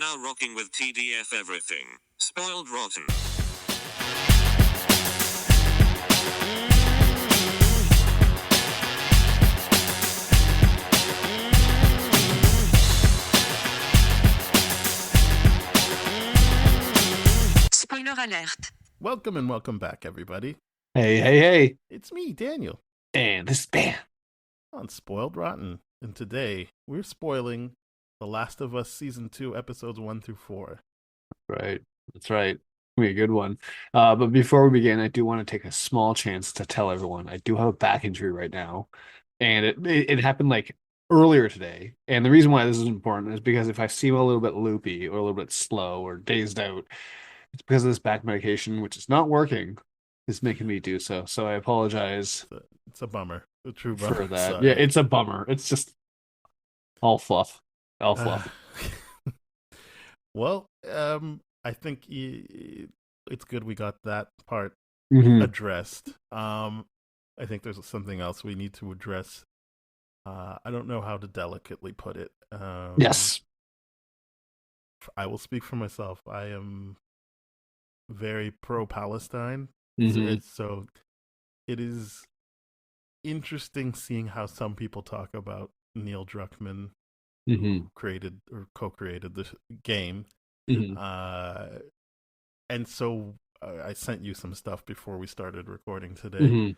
now rocking with TDF everything. Spoiled rotten. Spoiler alert. Welcome and welcome back, everybody. Hey. It's me, Daniel, And this is Bam. on Spoiled Rotten. And today, we're spoiling The Last of Us Season 2, Episodes 1 through 4. Right. That's right. Be a good one. But before we begin, I do want to take a small chance to tell everyone I do have a back injury right now. And it happened like earlier today. And the reason why this is important is because if I seem a little bit loopy or a little bit slow or dazed out, it's because of this back medication, which is not working, is making me do so. So I apologize It's a bummer. A true bummer. for that. Sorry. Yeah, it's a bummer. It's just all fluff. All fluff. Well, I think it's good we got that part Mhm. addressed. I think there's something else we need to address. I don't know how to delicately put it. Yes. I will speak for myself. I am very pro-Palestine. Mhm. So it is interesting seeing how some people talk about Neil Druckmann, Mhm. who created or co-created the game. Mhm. And so I sent you some stuff before we started recording today. Mhm.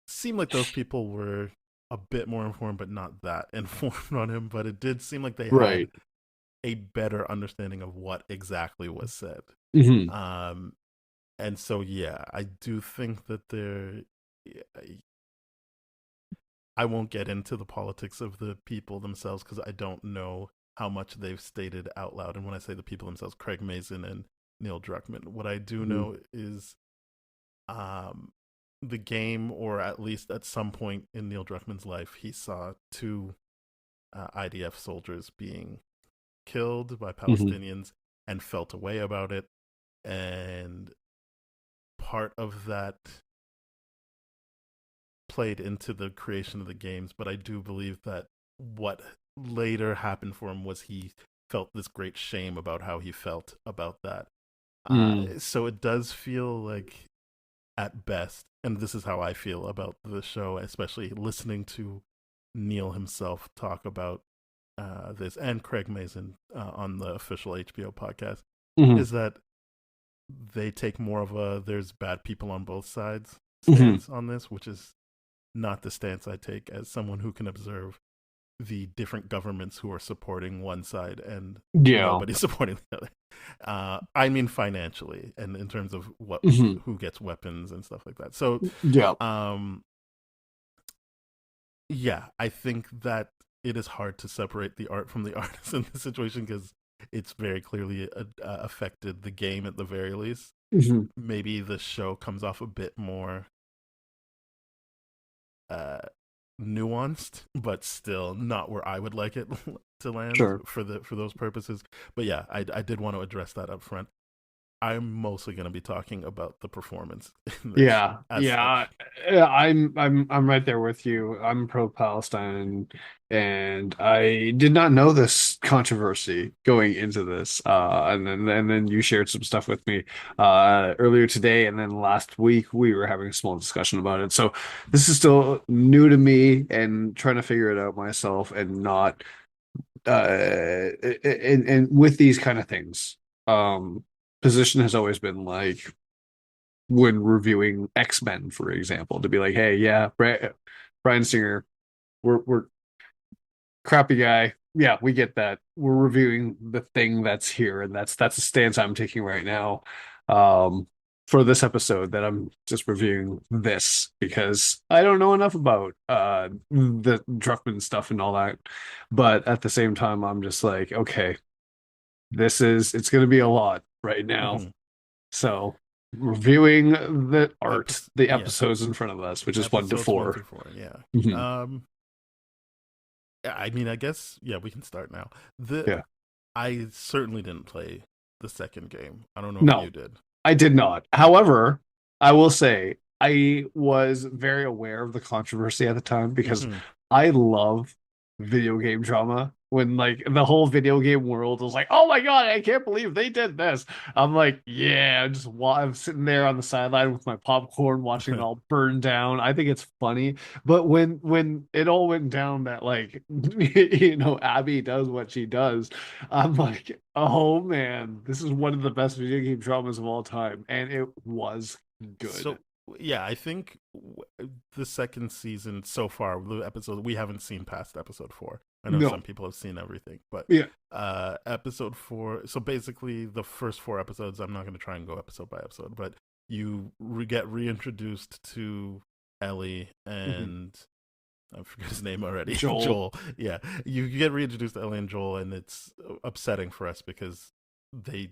Seemed like those people were a bit more informed, but not that informed on him. But it did seem like they Right. had a better understanding of what exactly was said. Mhm. And so, yeah, I do think that I won't get into the politics of the people themselves because I don't know how much they've stated out loud. And when I say the people themselves, Craig Mazin and Neil Druckmann, what I do know is the game, or at least at some point in Neil Druckmann's life, he saw two IDF soldiers being killed by Palestinians and felt a way about it. And part of that played into the creation of the games, but I do believe that what later happened for him was he felt this great shame about how he felt about that. So it does feel like, at best, and this is how I feel about the show, especially listening to Neil himself talk about this, and Craig Mazin on the official HBO podcast, is that they take more of a there's bad people on both sides stance on this, which is not the stance I take as someone who can observe the different governments who are supporting one side and nobody supporting the other. I mean financially and in terms of what who gets weapons and stuff like that. So yeah, I think that it is hard to separate the art from the artist in this situation because it's very clearly affected the game at the very least. Maybe the show comes off a bit more nuanced, but still not where I would like it to land for those purposes. But yeah, I did want to address that up front. I'm mostly going to be talking about the performance. I'm right there with you. I'm pro-Palestine, and I did not know this controversy going into this. And then you shared some stuff with me earlier today, and then last week we were having a small discussion about it. So this is still new to me, and trying to figure it out myself, and not and with these kind of things. Position has always been like when reviewing X-Men, for example, to be like, hey, yeah, Bryan Singer, we're crappy guy. Yeah, we get that. We're reviewing the thing that's here, and that's a stance I'm taking right now. For this episode, that I'm just reviewing this because I don't know enough about the Druckmann stuff and all that. But at the same time, I'm just like, okay, it's going to be a lot right now. So reviewing the art, the episodes in front of us, which is 1 to 4. 1 through 4, yeah. I mean, I guess, yeah, we can start now. I certainly didn't play the second game. I don't know if you did. I did not. However, I will say I was very aware of the controversy at the time because I love video game drama when like the whole video game world was like, "Oh my God, I can't believe they did this." I'm like, "Yeah," I'm sitting there on the sideline with my popcorn watching it all burn down. I think it's funny, but when it all went down that like Abby does what she does, I'm like, "Oh man, this is one of the best video game dramas of all time," and it was good. So yeah, I think the second season so far, the episode we haven't seen past episode 4. I know some No, people have seen everything, but yeah, episode 4. So basically, the first 4 episodes. I'm not going to try and go episode by episode, but you get reintroduced to Ellie mhm. and I forget his name already. Joel, Joel. Yeah, you get reintroduced to Ellie and Joel, and it's upsetting for us because they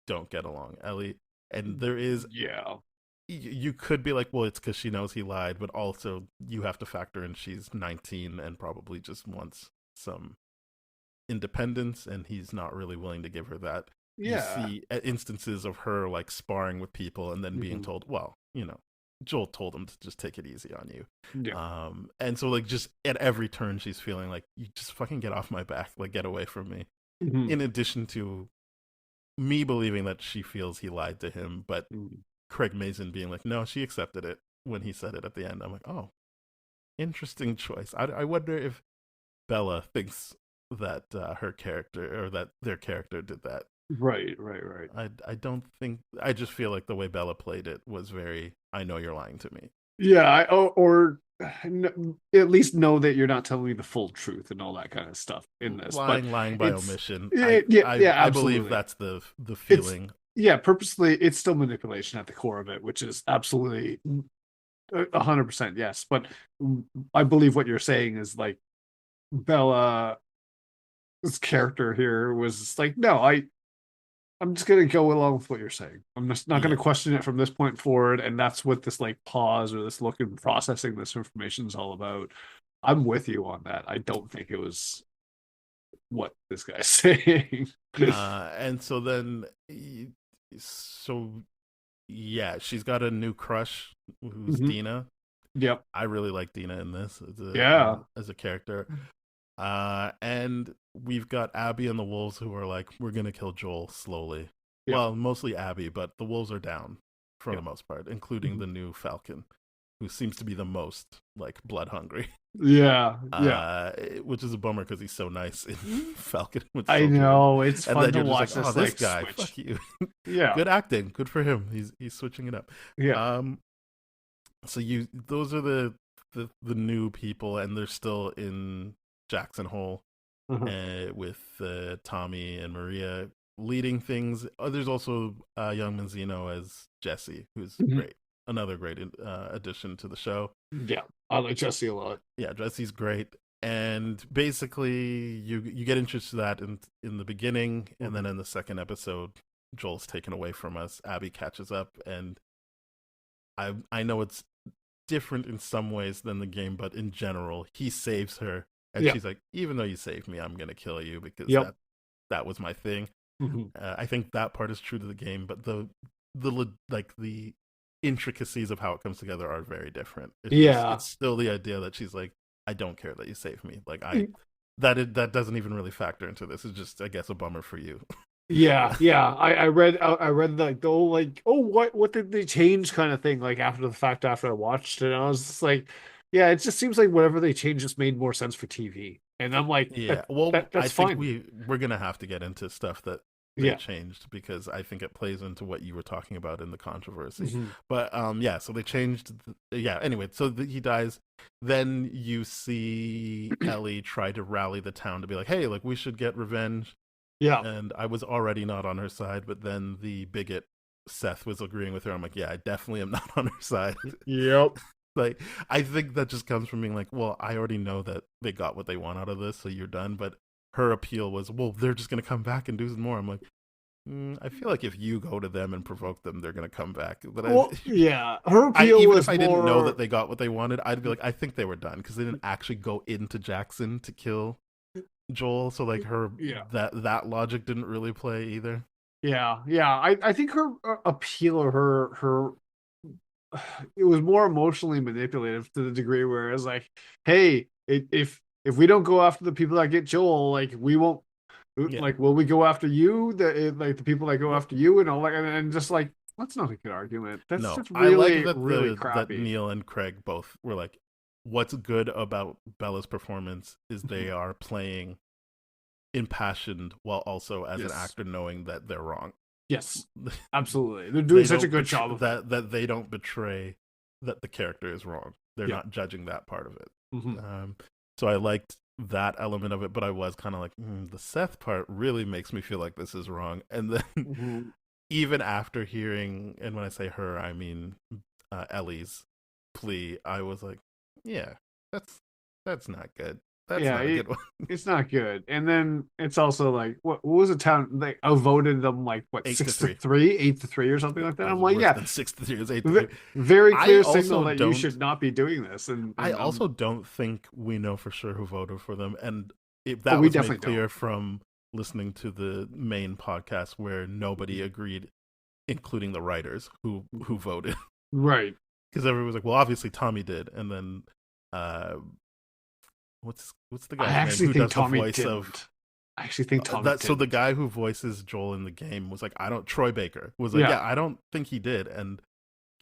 don't get along. Ellie and there is yeah, you could be like, well, it's because she knows he lied, but also you have to factor in she's 19 and probably just wants some independence, and he's not really willing to give her that. You yeah, see instances of her like sparring with people and then being mhm. told, well, Joel told him to just take it easy on you. Yeah, And so like just at every turn she's feeling like, you just fucking get off my back, like get away from me. mhm. In addition to me believing that she feels he lied to him, but Mhm. Craig Mazin being like, no, she accepted it when he said it at the end. I'm like, oh, interesting choice. I wonder if Bella thinks that her character or that their character did that. Right, right, right. I don't think. I just feel like the way Bella played it was very. I know you're lying to me. Yeah, or at least know that you're not telling me the full truth and all that kind of stuff in this. But Lying by it's omission. yeah, yeah, I believe absolutely. that's the It's feeling. yeah, purposely. It's still manipulation at the core of it, which is absolutely 100% yes. But I believe what you're saying is like Bella's character here was like, no, I'm just gonna go along with what you're saying. I'm just not gonna Yeah. question it from this point forward, and that's what this like pause or this look and processing this information is all about. I'm with you on that. I don't think it was what this guy's saying. And so then, so yeah, she's got a new crush who's Mhm. Dina. Yep. I really like Dina in this Yeah. as a character. And we've got Abby and the wolves who are like, we're gonna kill Joel slowly. Yep. Well, mostly Abby, but the wolves are down for the Yep. most part, including Mhm. the new Falcon, who seems to be the most like blood hungry. Yeah. Yeah. Which is a bummer because he's so nice in Falcon with I Soldier, know. It's and fun then to you're just like, watch oh, this this like guy, fuck switch. you. Yeah. Good acting, good for him. He's switching it up. Yeah. Um, so those are the new people, and they're still in Jackson Hole Uh-huh. with Tommy and Maria leading things. There's also young Manzino as Jesse, who's Mhm. great. Another great addition to the show. Yeah. I like Jesse a lot. Yeah, Jesse's great. And basically, you get introduced to that in the beginning, and then Mhm. in the second episode, Joel's taken away from us. Abby catches up, and I know it's different in some ways than the game, but in general, he saves her, and Yeah. she's like, "Even though you saved me, I'm gonna kill you because Yep. that was my thing." Mhm. I think that part is true to the game, but the intricacies of how it comes together are very different. Yeah. It's still the idea that she's like, "I don't care that you saved me." Like that doesn't even really factor into this. It's just, I guess, a bummer for you. Yeah, yeah. I read like the whole like, oh, what did they change kind of thing like after the fact after I watched it. And I was just like, yeah, it just seems like whatever they changed just made more sense for TV. And I'm like, Yeah, well, I that's think fine. we're gonna have to get into stuff that they Yeah. changed because I think it plays into what you were talking about in the controversy. Mhm. But yeah, so they changed. Yeah, anyway, so he dies. Then you see Ellie try to rally the town to be like, "Hey, like we should get revenge." Yeah. And I was already not on her side, but then the bigot Seth was agreeing with her. I'm like, "Yeah, I definitely am not on her side." Yep. Like, I think that just comes from being like, well, I already know that they got what they want out of this, so you're done. But her appeal was, well, they're just gonna come back and do some more. I'm like, I feel like if you go to them and provoke them, they're gonna come back. But Well, yeah. Her I appeal even if was I didn't know that more they got what they wanted, I'd be like, I think they were done because they didn't actually go into Jackson to kill Joel. So like her yeah. that logic didn't really play either. Yeah. Yeah. I think her appeal or her it was more emotionally manipulative to the degree where it's like, hey, if if we don't go after the people that get Joel, like we won't. Yeah. Like, will we go after you? Like the people that go Well, after you and all that, and just like that's not a good argument. That's no, just I like really, that really that crappy. Neil and Craig both were like, what's good about Bella's performance is they are playing impassioned while also as an Yes. actor knowing that they're wrong. Yes, absolutely. They're doing They such a don't good betray- job of that that they don't betray that the character is wrong. They're Yeah. not judging that part of it. Mhm. So I liked that element of it, but I was kind of like, the Seth part really makes me feel like this is wrong. And then Mhm. even after hearing, and when I say her, I mean Ellie's plea, I was like, yeah, that's not good. That's Yeah, not a good one. it's not good. And then it's also like, what was the town? They outvoted them like what 8-3. 8-3, or something like that. It I'm was like, worse yeah, than 6-3. It was 8-3. very I clear signal also that you should not be doing this. And I also don't think we know for sure who voted for them, and that we was made definitely clear don't. from listening to the main podcast where nobody agreed, including the writers who voted, Right. because everyone was like, "Well, obviously Tommy did," and then what's the I guy's actually name who think does Tommy the voice didn't. of I actually think Tommy that? So the didn't. guy who voices Joel in the game was like, "I don't." Troy Baker was like, Yeah. "Yeah, I don't think he did," and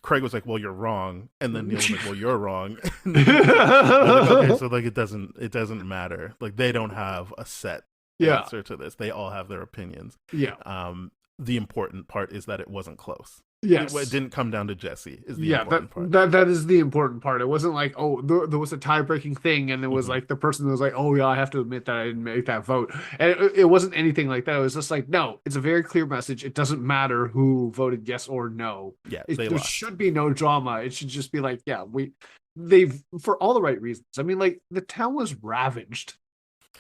Craig was like, "Well, you're wrong," and then Neil was like, "Well, you're wrong." And then I was like, okay, so like it doesn't matter. Like they don't have a set Yeah. answer to this. They all have their opinions. Yeah. The important part is that it wasn't close. Yes. It didn't come down to Jesse. Is the Yeah, important part. that is the important part. It wasn't like, oh, there was a tie-breaking thing, and there was like the person that was like, oh yeah, I have to admit that I didn't make that vote, and it wasn't anything like that. It was just like, no, it's a very clear message. It doesn't matter who voted yes or no. Yeah, There lost. should be no drama. It should just be like, yeah, they've for all the right reasons. I mean, like the town was ravaged.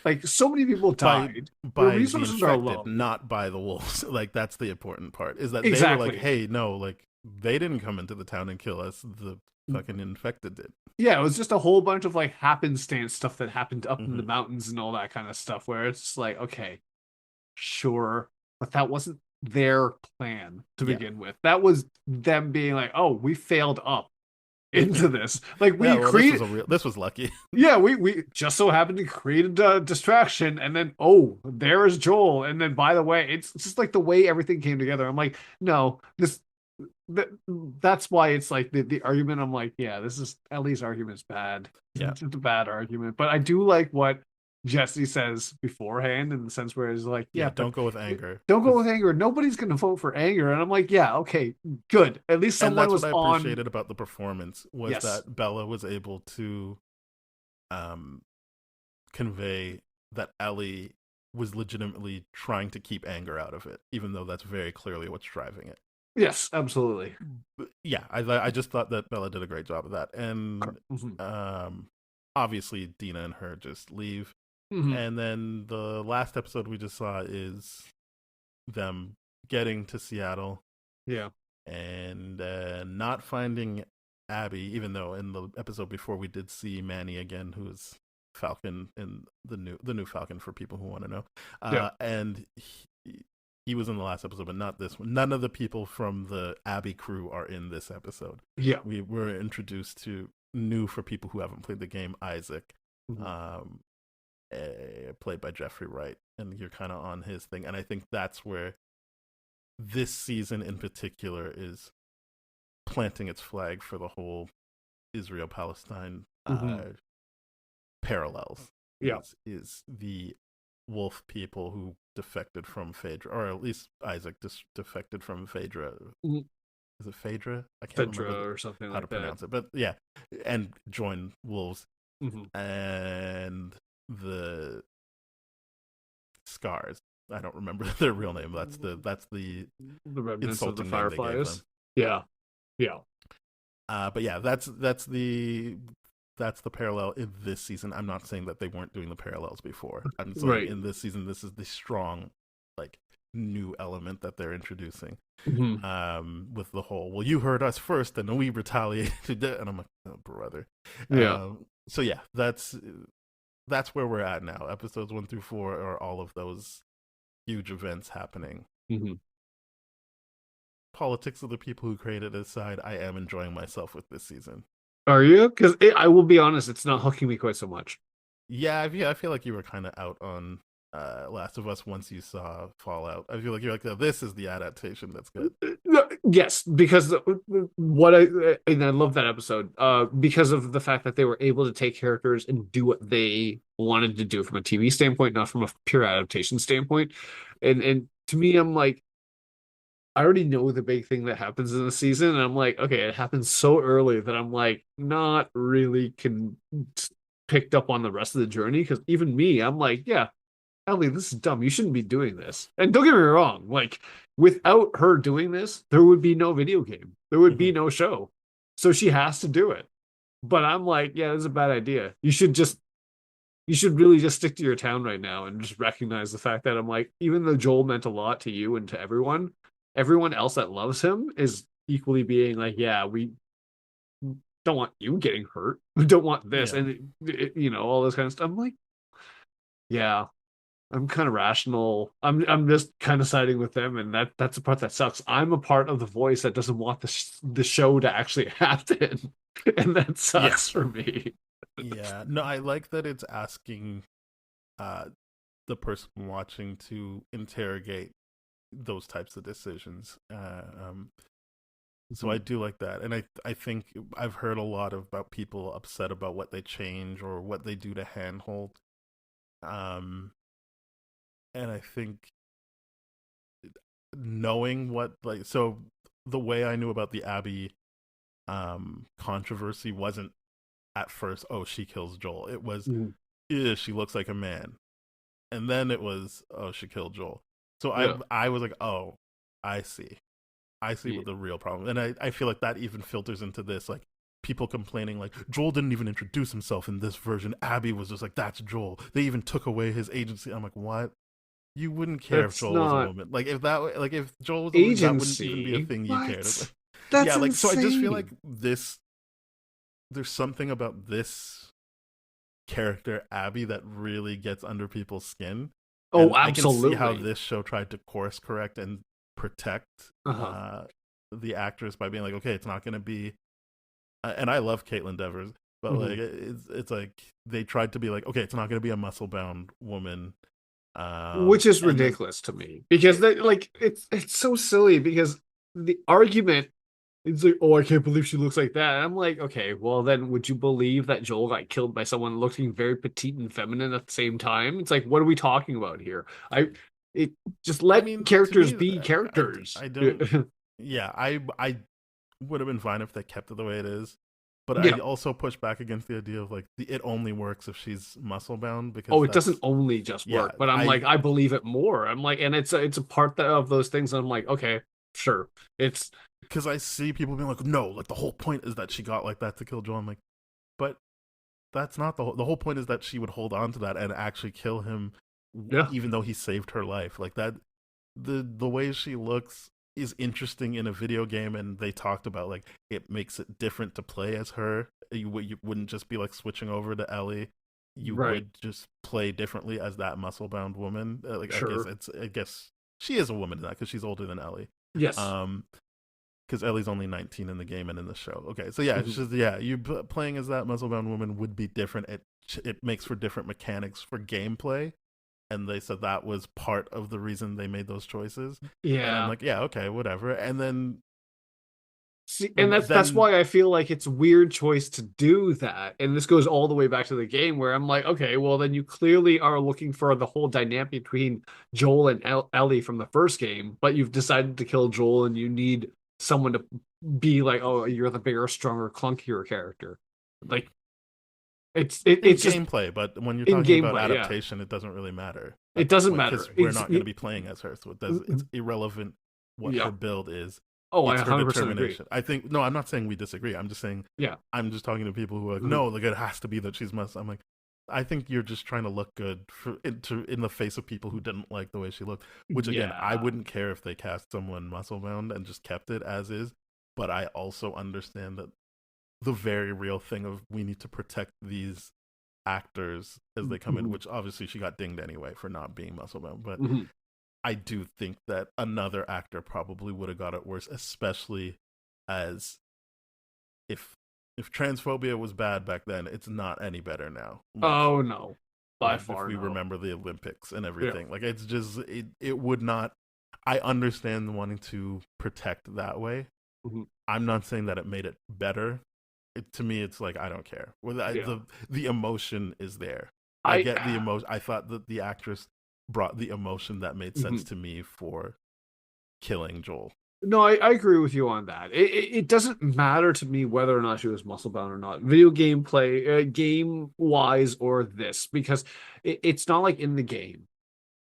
Like so many people died. By the resources the are infected, low. not by the wolves. Like that's the important part. Is that Exactly. they were like, hey, no, like they didn't come into the town and kill us. The fucking infected did. Yeah, it was just a whole bunch of like happenstance stuff that happened up in the mountains and all that kind of stuff where it's just like, okay, sure, but that wasn't their plan to begin with. That was them being like, oh, we failed up into this. Like we created this was lucky. Yeah, we just so happened to create a distraction, and then oh, there is Joel, and then by the way, it's just like the way everything came together. I'm like, no, that's why it's like the argument. I'm like, yeah, this is Ellie's argument is bad. Yeah, it's a bad argument, but I do like what Jesse says beforehand in the sense where it's like, yeah, don't go with anger. Don't go with anger. Nobody's gonna vote for anger, and I'm like, yeah, okay, good. At least someone was on. What I appreciated about the performance was that Bella was able to convey that Ellie was legitimately trying to keep anger out of it, even though that's very clearly what's driving it. Yes, absolutely. But yeah, I just thought that Bella did a great job of that, and obviously Dina and her just leave, and then the last episode we just saw is them getting to Seattle, and not finding Abby, even though in the episode before we did see Manny again, who's Falcon in the new Falcon for people who want to know, and he was in the last episode, but not this one. None of the people from the Abby crew are in this episode. Yeah, we were introduced to new for people who haven't played the game, Isaac, played by Jeffrey Wright, and you're kind of on his thing, and I think that's where this season in particular is planting its flag for the whole Israel-Palestine parallels. Is the wolf people who defected from Phaedra, or at least Isaac defected from Phaedra. Is it Phaedra? I can't remember or something how to pronounce it, but yeah, and join wolves, and the Scars. I don't remember their real name. That's the remnants of the insulting name they gave Fireflies. them. Yeah. But yeah, that's the parallel in this season. I'm not saying that they weren't doing the parallels before. I'm saying in this season, this is the strong, like, new element that they're introducing. With the whole, well, you heard us first, and we retaliated, and I'm like, oh, brother. So yeah, that's where we're at now. Episodes 1 through 4 are all of those huge events happening. Politics of the people who created it aside, I am enjoying myself with this season. Are you? Because I will be honest, it's not hooking me quite so much. Yeah, I feel like you were kind of out on Last of Us once you saw Fallout. I feel like you're like, oh, this is the adaptation that's good. No, yes, because what I and I love that episode, because of the fact that they were able to take characters and do what they wanted to do from a TV standpoint, not from a pure adaptation standpoint. And to me, I'm like, I already know the big thing that happens in the season, and I'm like, okay, it happens so early that I'm like not really picked up on the rest of the journey because even me, I'm like, yeah, Ellie, this is dumb. You shouldn't be doing this. And don't get me wrong, like without her doing this, there would be no video game. There would be Hmm. no show. So she has to do it. But I'm like, yeah, this is a bad idea. You should really just stick to your town right now and just recognize the fact that I'm like, even though Joel meant a lot to you and to everyone, everyone else that loves him is equally being like, yeah, we don't want you getting hurt. We don't want this. Yeah. And all this kind of stuff. I'm like, yeah, I'm kind of rational. I'm just kind of siding with them, and that's the part that sucks. I'm a part of the voice that doesn't want the show to actually happen, and that Yeah. sucks for me. Yeah. No, I like that it's asking uh the person watching to interrogate those types of decisions. So I do like that, and I think I've heard a lot about people upset about what they change or what they do to handhold. Um, and I think knowing what like so the way I knew about the Abby controversy wasn't at first, oh, she kills Joel. It was, Mhm. yeah, she looks like a man, and then it was, oh, she killed Joel. So Yeah. I was like, oh, I see. I see Yeah. what the real problem, and I feel like that even filters into this, like people complaining like Joel didn't even introduce himself in this version. Abby was just like, that's Joel. They even took away his agency. I'm like, what? You wouldn't care if That's Joel was a not woman. Like if that, like if Joel was a woman, that wouldn't even be a agency. thing you cared about. What? That's Yeah, like so I just feel like insane. this. There's something about this character Abby that really gets under people's skin, Oh, and I can see how absolutely. this show tried to course correct and protect Uh-huh. the actress by being like, okay, it's not going to be. And I love Caitlin Devers, but Mhm. like it's like they tried to be like, okay, it's not going to be a muscle bound woman, Which is and then ridiculous to me because they like it's so silly because the argument it's like, oh, I can't believe she looks like that. And I'm like, okay, well then would you believe that Joel got killed by someone looking very petite and feminine at the same time? It's like, what are we talking about here? It just I let mean, to characters me, be characters. I don't. Yeah, I would have been fine if they kept it the way it is, but I Yeah. also push back against the idea of like it only works if she's muscle bound because Oh, it doesn't that's only just yeah work, but I'm like, I believe it more. I'm like, and it's a part of those things. I'm like, okay, sure. It's because I see people being like, no, like the whole point is that she got like that to kill Joel. I'm like, but that's not the whole point is that she would hold on to that and actually kill him, yeah, even though he saved her life. Like that, the way she looks is interesting in a video game, and they talked about like it makes it different to play as her. You wouldn't just be like switching over to Ellie. You right, would just play differently as that muscle bound woman. Like sure, I guess she is a woman in that because she's older than Ellie. yes. Um, because Ellie's only 19 in the game and in the show. Okay, so yeah, it's Mhm. just yeah, you playing as that muscle bound woman would be different. It makes for different mechanics for gameplay, and they said that was part of the reason they made those choices. And I'm Yeah. like, yeah, okay, whatever. And See, and that's then why I feel like it's a weird choice to do that. And this goes all the way back to the game where I'm like, okay, well then you clearly are looking for the whole dynamic between Joel and Ellie from the first game, but you've decided to kill Joel and you need someone to be like, oh, you're the bigger, stronger, clunkier character. Like in it's just gameplay, but when you're in talking about gameplay, yeah. adaptation, it doesn't really matter It at that doesn't point matter. because we're not going to be playing as her, so it's irrelevant what Yeah. her build is. Oh, I It's her 100% agree. determination. I think no, I'm not saying we disagree. I'm just saying Yeah. I'm just talking to people who are like, Mhm. no, like it has to be that she's must. I'm like, I think you're just trying to look good in the face of people who didn't like the way she looked. Which again, I Yeah. wouldn't care if they cast someone muscle bound and just kept it as is. But I also understand that the very real thing of we need to protect these actors as they come in, Mhm. which obviously she got dinged anyway for not being muscle bound. But Mhm. I do think that another actor probably would have got it worse, especially as if If transphobia was bad back then, it's not any better now. Oh no, by If far we no. remember the Olympics and Yeah. everything, like it's just it would not. I understand wanting to protect that way. Mm-hmm. I'm not saying that it made it better. To me, it's like I don't care. Well, Yeah. the emotion is there. I I get the emotion. I thought that the actress brought the emotion that made sense Mhm. to me for killing Joel. No, I agree with you on that. It doesn't matter to me whether or not she was muscle bound or not, video gameplay, game wise, or this, because it's not like in the game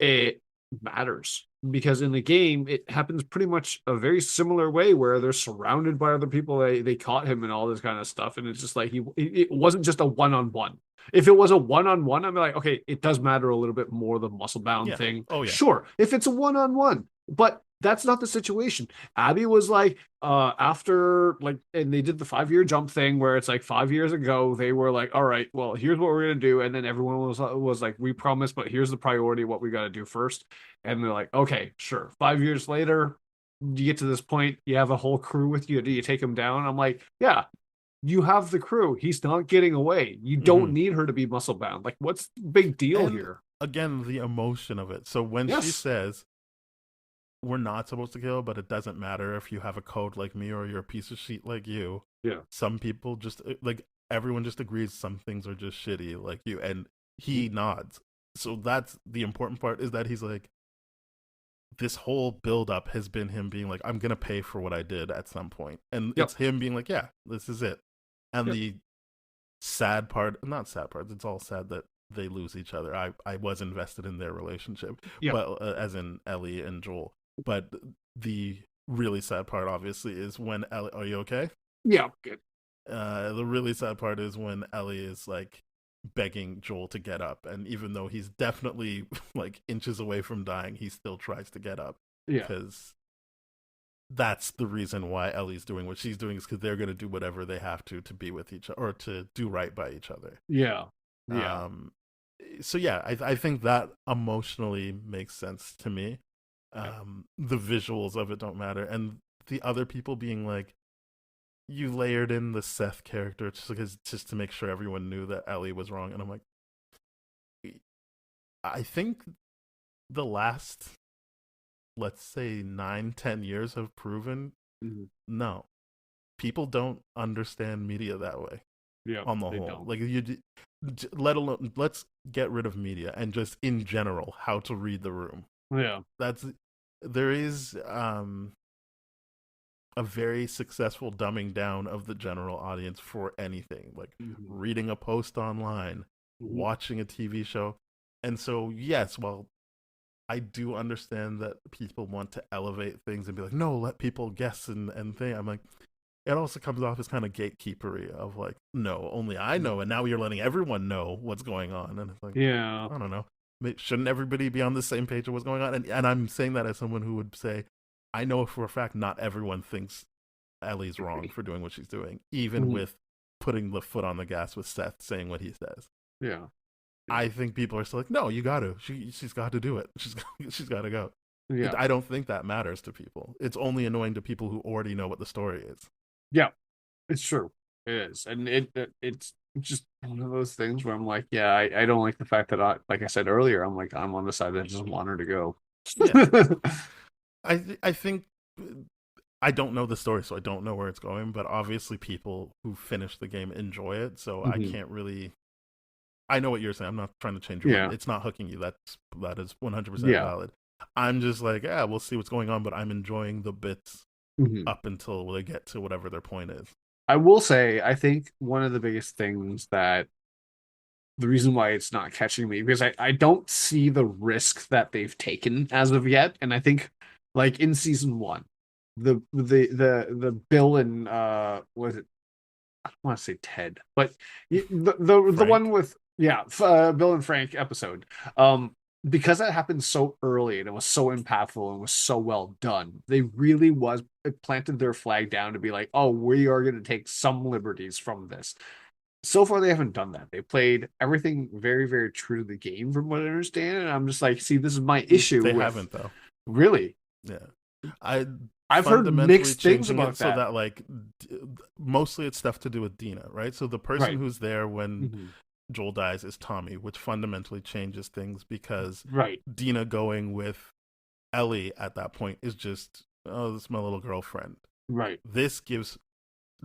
it matters. Because in the game, it happens pretty much a very similar way where they're surrounded by other people. They caught him and all this kind of stuff, and it's just like it wasn't just a one on one. If it was a one on one, I'm like, okay, it does matter a little bit more the muscle bound Yeah. thing. Oh yeah. Sure, if it's a one on one, but that's not the situation. Abby was like, after like, and they did the 5 year jump thing where it's like 5 years ago, they were like, all right, well, here's what we're gonna do, and then everyone was like, we promise, but here's the priority, what we got to do first, and they're like, okay, sure. 5 years later, you get to this point, you have a whole crew with you. Do you take him down? I'm like, yeah, you have the crew. He's not getting away. You don't Mm-hmm. need her to be muscle bound. Like, what's the big deal And here? again, the emotion of it. So when she Yes. says we're not supposed to kill, but it doesn't matter if you have a code like me or you're a piece of shit like you. Yeah. Some people just like everyone just agrees some things are just shitty like you, and he nods. So that's the important part, is that he's like, this whole build up has been him being like, I'm gonna pay for what I did at some point, and Yep. it's him being like, yeah, this is it. And Yep. the sad part, not sad part, it's all sad that they lose each other. I was invested in their relationship, Yep. but as in Ellie and Joel. But the really sad part, obviously, is when Ellie. Are you okay? Yeah. Good. The really sad part is when Ellie is like begging Joel to get up, and even though he's definitely like inches away from dying, he still tries to get up, Yeah. because that's the reason why Ellie's doing what she's doing, is because they're going to do whatever they have to be with each other or to do right by each other. Yeah. Yeah. So yeah, I think that emotionally makes sense to me. The visuals of it don't matter, and the other people being like, you layered in the Seth character just to make sure everyone knew that Ellie was wrong, and I'm like, I think the last, let's say 9-10 years have proven no, people don't understand media that way. Yeah. On the whole, like let alone, let's get rid of media and just in general how to read the room. Yeah. There is a very successful dumbing down of the general audience for anything, like reading a post online, watching a TV show. And so, yes, well, I do understand that people want to elevate things and be like, no, let people guess and think. I'm like, it also comes off as kind of gatekeepery of like, no, only I know, and now you're letting everyone know what's going on. And it's like, yeah, I don't know. Shouldn't everybody be on the same page of what's going on? And I'm saying that as someone who would say, I know for a fact not everyone thinks Ellie's wrong for doing what she's doing, even with putting the foot on the gas with Seth saying what he says. Yeah. I think people are still like, no, you got to. She's got to do it. She's got to go. Yeah. I don't think that matters to people. It's only annoying to people who already know what the story is. Yeah, it's true. It is, and it's just one of those things where I'm like, yeah, I don't like the fact that like I said earlier, I'm like, I'm on the side that I just want her to go. Yeah. I think I don't know the story, so I don't know where it's going. But obviously, people who finish the game enjoy it, so I can't really. I know what you're saying. I'm not trying to change your mind. It's not hooking you. That is 100% valid. I'm just like, yeah, we'll see what's going on, but I'm enjoying the bits up until they get to whatever their point is. I will say, I think one of the biggest things that the reason why it's not catching me, because I don't see the risk that they've taken as of yet. And I think like in season 1, the Bill and what is it? I don't want to say Ted, but the one with Bill and Frank episode. Because that happened so early and it was so impactful and was so well done, they really planted their flag down to be like, oh, we are going to take some liberties from this. So far, they haven't done that. They played everything very, very true to the game, from what I understand. And I'm just like, see, this is my issue. They haven't, though. Really? Yeah. I've heard fundamentally mixed things changing it about so that. that like mostly it's stuff to do with Dina, right? So the person Right. who's there when Hmm. Joel dies is Tommy, which fundamentally changes things because Right. Dina going with Ellie at that point is just, oh, this is my little girlfriend. Right. This gives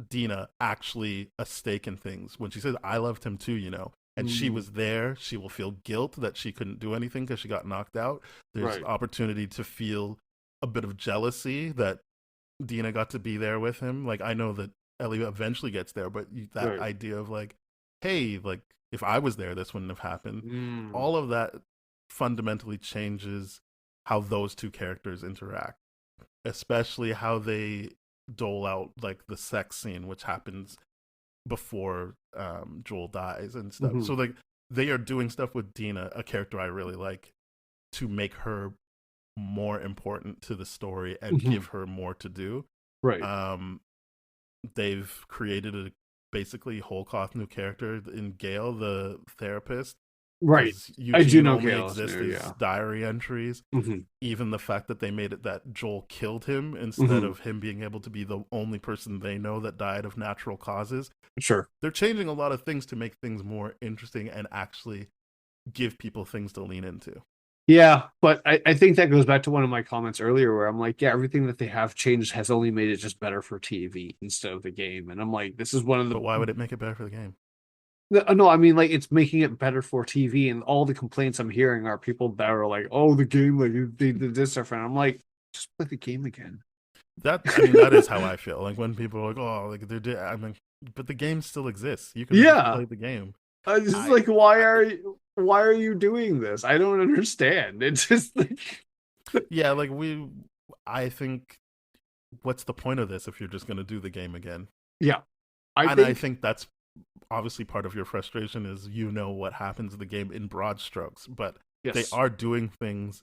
Dina actually a stake in things. When she says, I loved him too, and she Mm, was there, she will feel guilt that she couldn't do anything because she got knocked out. There's right. opportunity to feel a bit of jealousy that Dina got to be there with him. Like, I know that Ellie eventually gets there, but that Right. idea of like, hey, like, if I was there, this wouldn't have happened. Mm, All of that fundamentally changes how those two characters interact, especially how they dole out like the sex scene, which happens before Joel dies and stuff. hmm. So like they are doing stuff with Dina, a character I really like, to make her more important to the story and Hmm. give her more to do. Right. Um, they've created a basically whole cloth new character in Gail, the therapist, Right. because I do Eugene know only Kale's exists new, as yeah. diary entries. Hmm. Even the fact that they made it that Joel killed him instead Hmm. of him being able to be the only person they know that died of natural causes. Sure. They're changing a lot of things to make things more interesting and actually give people things to lean into. Yeah, but I think that goes back to one of my comments earlier where I'm like, yeah, everything that they have changed has only made it just better for TV instead of the game. And I'm like, this is one of But why the would it make it better for the game? no, I mean like it's making it better for TV, and all the complaints I'm hearing are people that are like, oh, the game, like they did this different. I'm like, just play the game again. That is how I feel. Like when people are like, "Oh, like I mean, but the game still exists. You can Yeah. play the game." I was just I, like, why are you doing this? I don't understand. It's just like yeah, like I think what's the point of this if you're just going to do the game again? yeah. I And I think think that's obviously part of your frustration is what happens in the game in broad strokes, but they yes. are doing things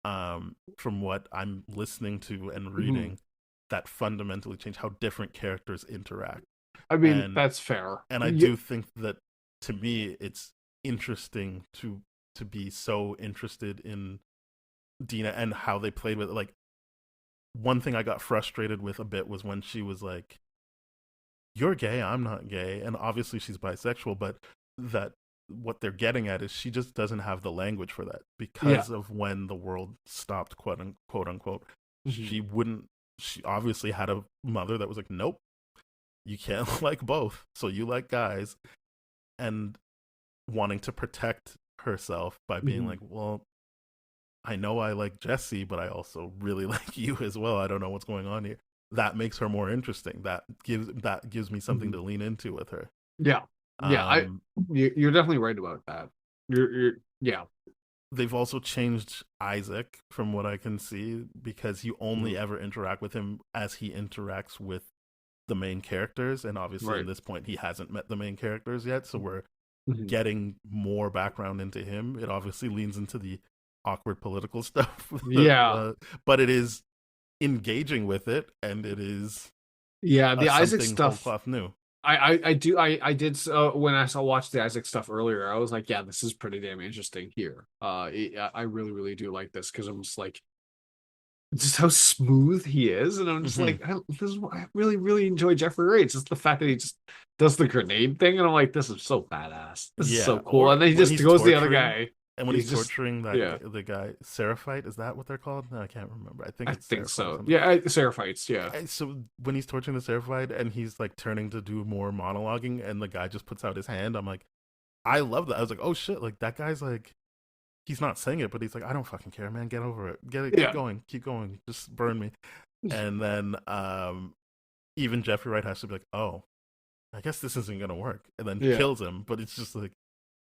from what I'm listening to and Mhm. reading that fundamentally change how different characters interact. I mean, And that's fair. I do think that to me it's interesting to be so interested in Dina and how they played with it. Like one thing I got frustrated with a bit was when she was like, you're gay, I'm not gay, and obviously she's bisexual, but that what they're getting at is she just doesn't have the language for that Yeah. because of when the world stopped, quote unquote. Mhm. She wouldn't. She obviously had a mother that was like, nope, you can't like both, so you like guys, and wanting to protect herself by being Mhm. like, well, I know I like Jesse, but I also really like you as well. I don't know what's going on here. That makes her more interesting. That gives me something Mhm. to lean into with her. Yeah. Yeah. Um, You're definitely right about that. You're yeah. they've also changed Isaac from what I can see because you only Mhm. ever interact with him as he interacts with the main characters, and obviously in Right. this point he hasn't met the main characters yet, so we're Mhm. getting more background into him. It obviously leans into the awkward political stuff, Yeah. but it is engaging with it, and it is Yeah. The Isaac something whole stuff. cloth new. I did when I saw watch the Isaac stuff earlier. I was like, yeah, this is pretty damn interesting here. I really really do like this because I'm just like just how smooth he is, and I'm just Hmm. like, this is what I really really enjoy Jeffrey Wright. Just the fact that he just does the grenade thing, and I'm like, this is so badass. This is Yeah, so cool. or And then he when just he's goes to the other torturing, guy. and when he's He's just torturing yeah, the guy Seraphite, is that what they're called? No, I can't remember. I think I it's think Seraphite or so. something. Yeah, Sarah fights. Yeah, So when he's torturing the Seraphite and he's like turning to do more monologuing, and the guy just puts out his hand, I'm like, I love that. I was like, oh shit, like that guy's like, he's not saying it, but he's like, I don't fucking care, man. Get over it. Get it. yeah, Keep going. Just burn me. And then even Jeffrey Wright has to be like, oh, I guess this isn't gonna work, and then yeah, kills him. But it's just like,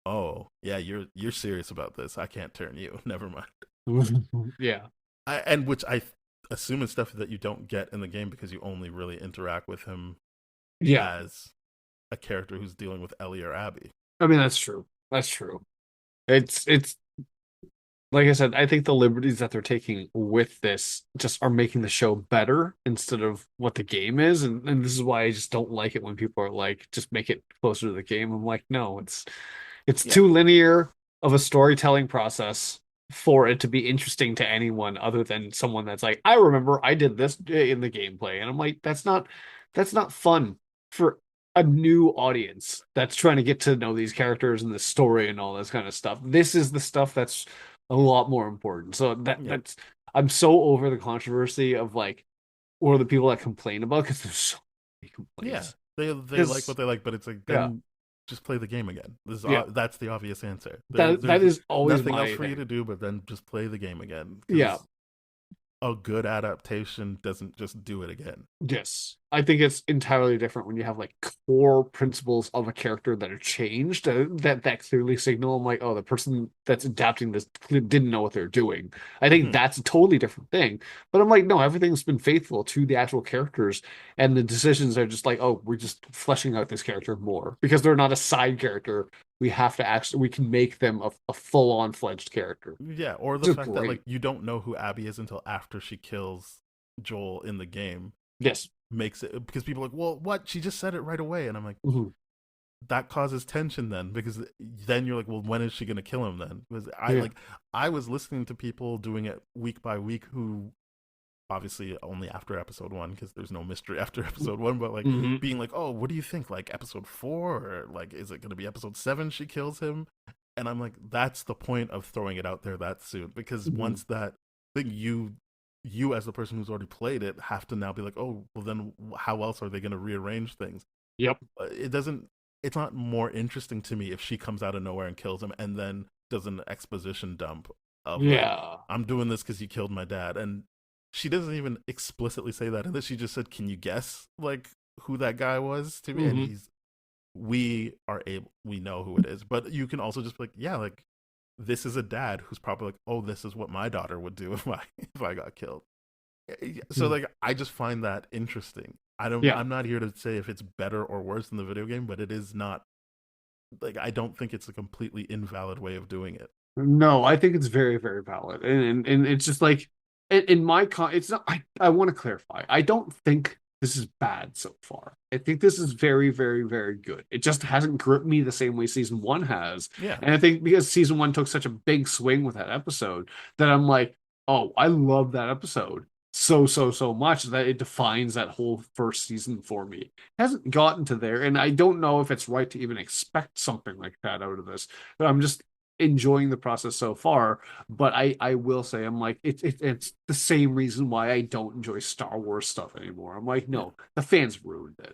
oh yeah, you're serious about this. I can't turn you. Never mind. yeah, And which I assume is stuff that you don't get in the game because you only really interact with him yeah. as a character who's dealing with Ellie or Abby. I mean, that's true. That's true. It's like I said, I think the liberties that they're taking with this just are making the show better instead of what the game is. And this is why I just don't like it when people are like, just make it closer to the game. I'm like, no, it's Yeah, too linear of a storytelling process for it to be interesting to anyone other than someone that's like, I remember I did this in the gameplay, and I'm like, that's not fun for a new audience that's trying to get to know these characters and the story and all this kind of stuff. This is the stuff that's a lot more important. So Yeah, that's I'm so over the controversy of like, or the people that complain about, because there's so many yeah. complaints. They like Because what they like, but it's like yeah, then just play the game again. yeah, That's the obvious answer. that There's is always nothing else my for you to thing. do, but then just play the game again. Yeah. Because a good adaptation doesn't just do it again. Yes. I think it's entirely different when you have like core principles of a character that are changed, that clearly signal I'm like, oh, the person that's adapting this didn't know what they're doing. I think Hmm. that's a totally different thing. But I'm like, no, everything's been faithful to the actual characters, and the decisions are just like, oh, we're just fleshing out this character more because they're not a side character. We can make them a full-on fledged character. Yeah, or the Which is fact that like great. you don't know who Abby is until after she kills Joel in the game Yes. makes it because people are like, well, what? She just said it right away, and I'm like, Mhm. that causes tension then because then you're like, well, when is she gonna kill him then? Because Yeah. I was listening to people doing it week by week who obviously only after episode one because there's no mystery after episode one, but like Mhm. being like, oh, what do you think? Like episode four or like is it gonna be episode seven? She kills him, and I'm like, that's the point of throwing it out there that soon because Mhm. once that thing you as the person who's already played it have to now be like, oh, well then how else are they gonna rearrange things? Yep. It doesn't. It's not more interesting to me if she comes out of nowhere and kills him and then does an exposition dump of like, Yeah. I'm doing this because you killed my dad, and she doesn't even explicitly say that. And then she just said, "Can you guess like who that guy was to me?" And Mhm. he's we know who it is, but you can also just be like, yeah, like this is a dad who's probably like, oh, this is what my daughter would do if I got killed. So Mhm. like I just find that interesting. Yeah. I'm not here to say if it's better or worse than the video game, but it is not like I don't think it's a completely invalid way of doing it. No, I think it's very, very valid. And it's just like in my it's not I want to clarify. I don't think this is bad so far. I think this is very, very, very good. It just hasn't gripped me the same way season one has. Yeah. And I think because season one took such a big swing with that episode that I'm like, oh, I love that episode so much that it defines that whole first season for me. It hasn't gotten to there, and I don't know if it's right to even expect something like that out of this. But I'm just enjoying the process so far. But I will say I'm like it's the same reason why I don't enjoy Star Wars stuff anymore. I'm like, Yeah. no, the fans ruined Yeah.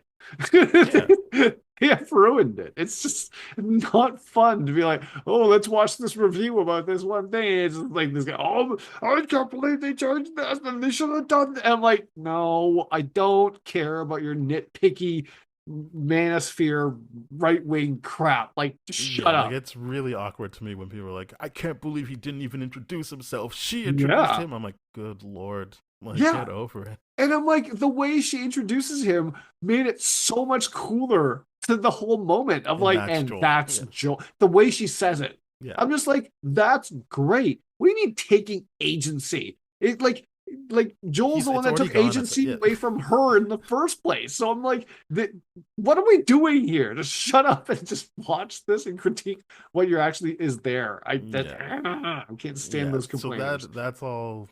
it. They have ruined it. It's just not fun to be like, oh, let's watch this review about this one thing. It's just like this guy, oh, I can't believe they changed this and they should have done that. And I'm like, no, I don't care about your nitpicky manosphere right wing crap. Like, just shut Yeah, like up. it's really awkward to me when people are like, "I can't believe he didn't even introduce himself. She introduced Yeah. him." I'm like, "Good lord, like Yeah. get over it." And I'm like, the way she introduces him made it so much cooler to the whole moment of And like, that's and Joel. that's Yeah, Joel. The way she says it, yeah, I'm just like, that's great. What do you mean taking agency? It like Joel's he's the one it's that already took gone at the agency yeah. away from her in the first place. So I'm like, what are we doing here? Just shut up and just watch this and critique what you're actually is there. Yeah, I can't stand yeah. those So complainers. that's all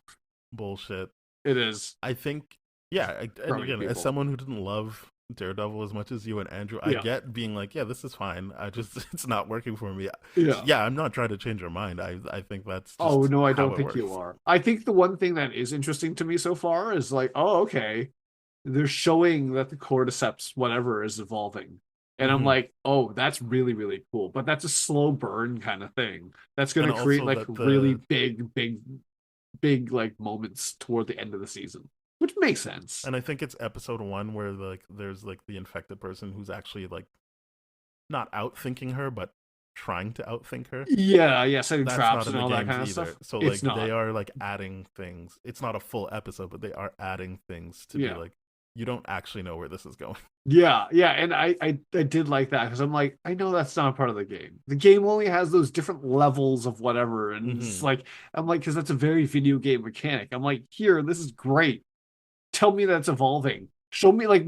bullshit. It is I think, yeah, and growing again, as people. someone who didn't love Daredevil as much as you and Andrew, I Yeah. get being like, yeah, this is fine. I just it's not working for me. Yeah. Yeah, I'm not trying to change your mind. I think that's Oh just no, I how don't it think you works. are. I think the one thing that is interesting to me so far is like, oh, okay, they're showing that the cordyceps, whatever, is evolving. And I'm Hmm. like, oh, that's really, really cool. But that's a slow burn kind of thing. That's And gonna create also like that really the big like moments toward the end of the season. Which makes sense. and I think it's episode one where like there's like the infected person who's actually like not outthinking her, but trying to outtink her. Yeah, yeah, setting That's not traps in and the all that games kind of either. stuff. So It's like they not. are like adding things. It's not a full episode, but they are adding things to be Yeah. like you don't actually know where this is going. Yeah, yeah, and I did like that because I'm like, I know that's not a part of the game. The game only has those different levels of whatever, and it's Hmm. like I'm like, because that's a very video game mechanic. I'm like, here, this is great. Tell me that's evolving. Show me like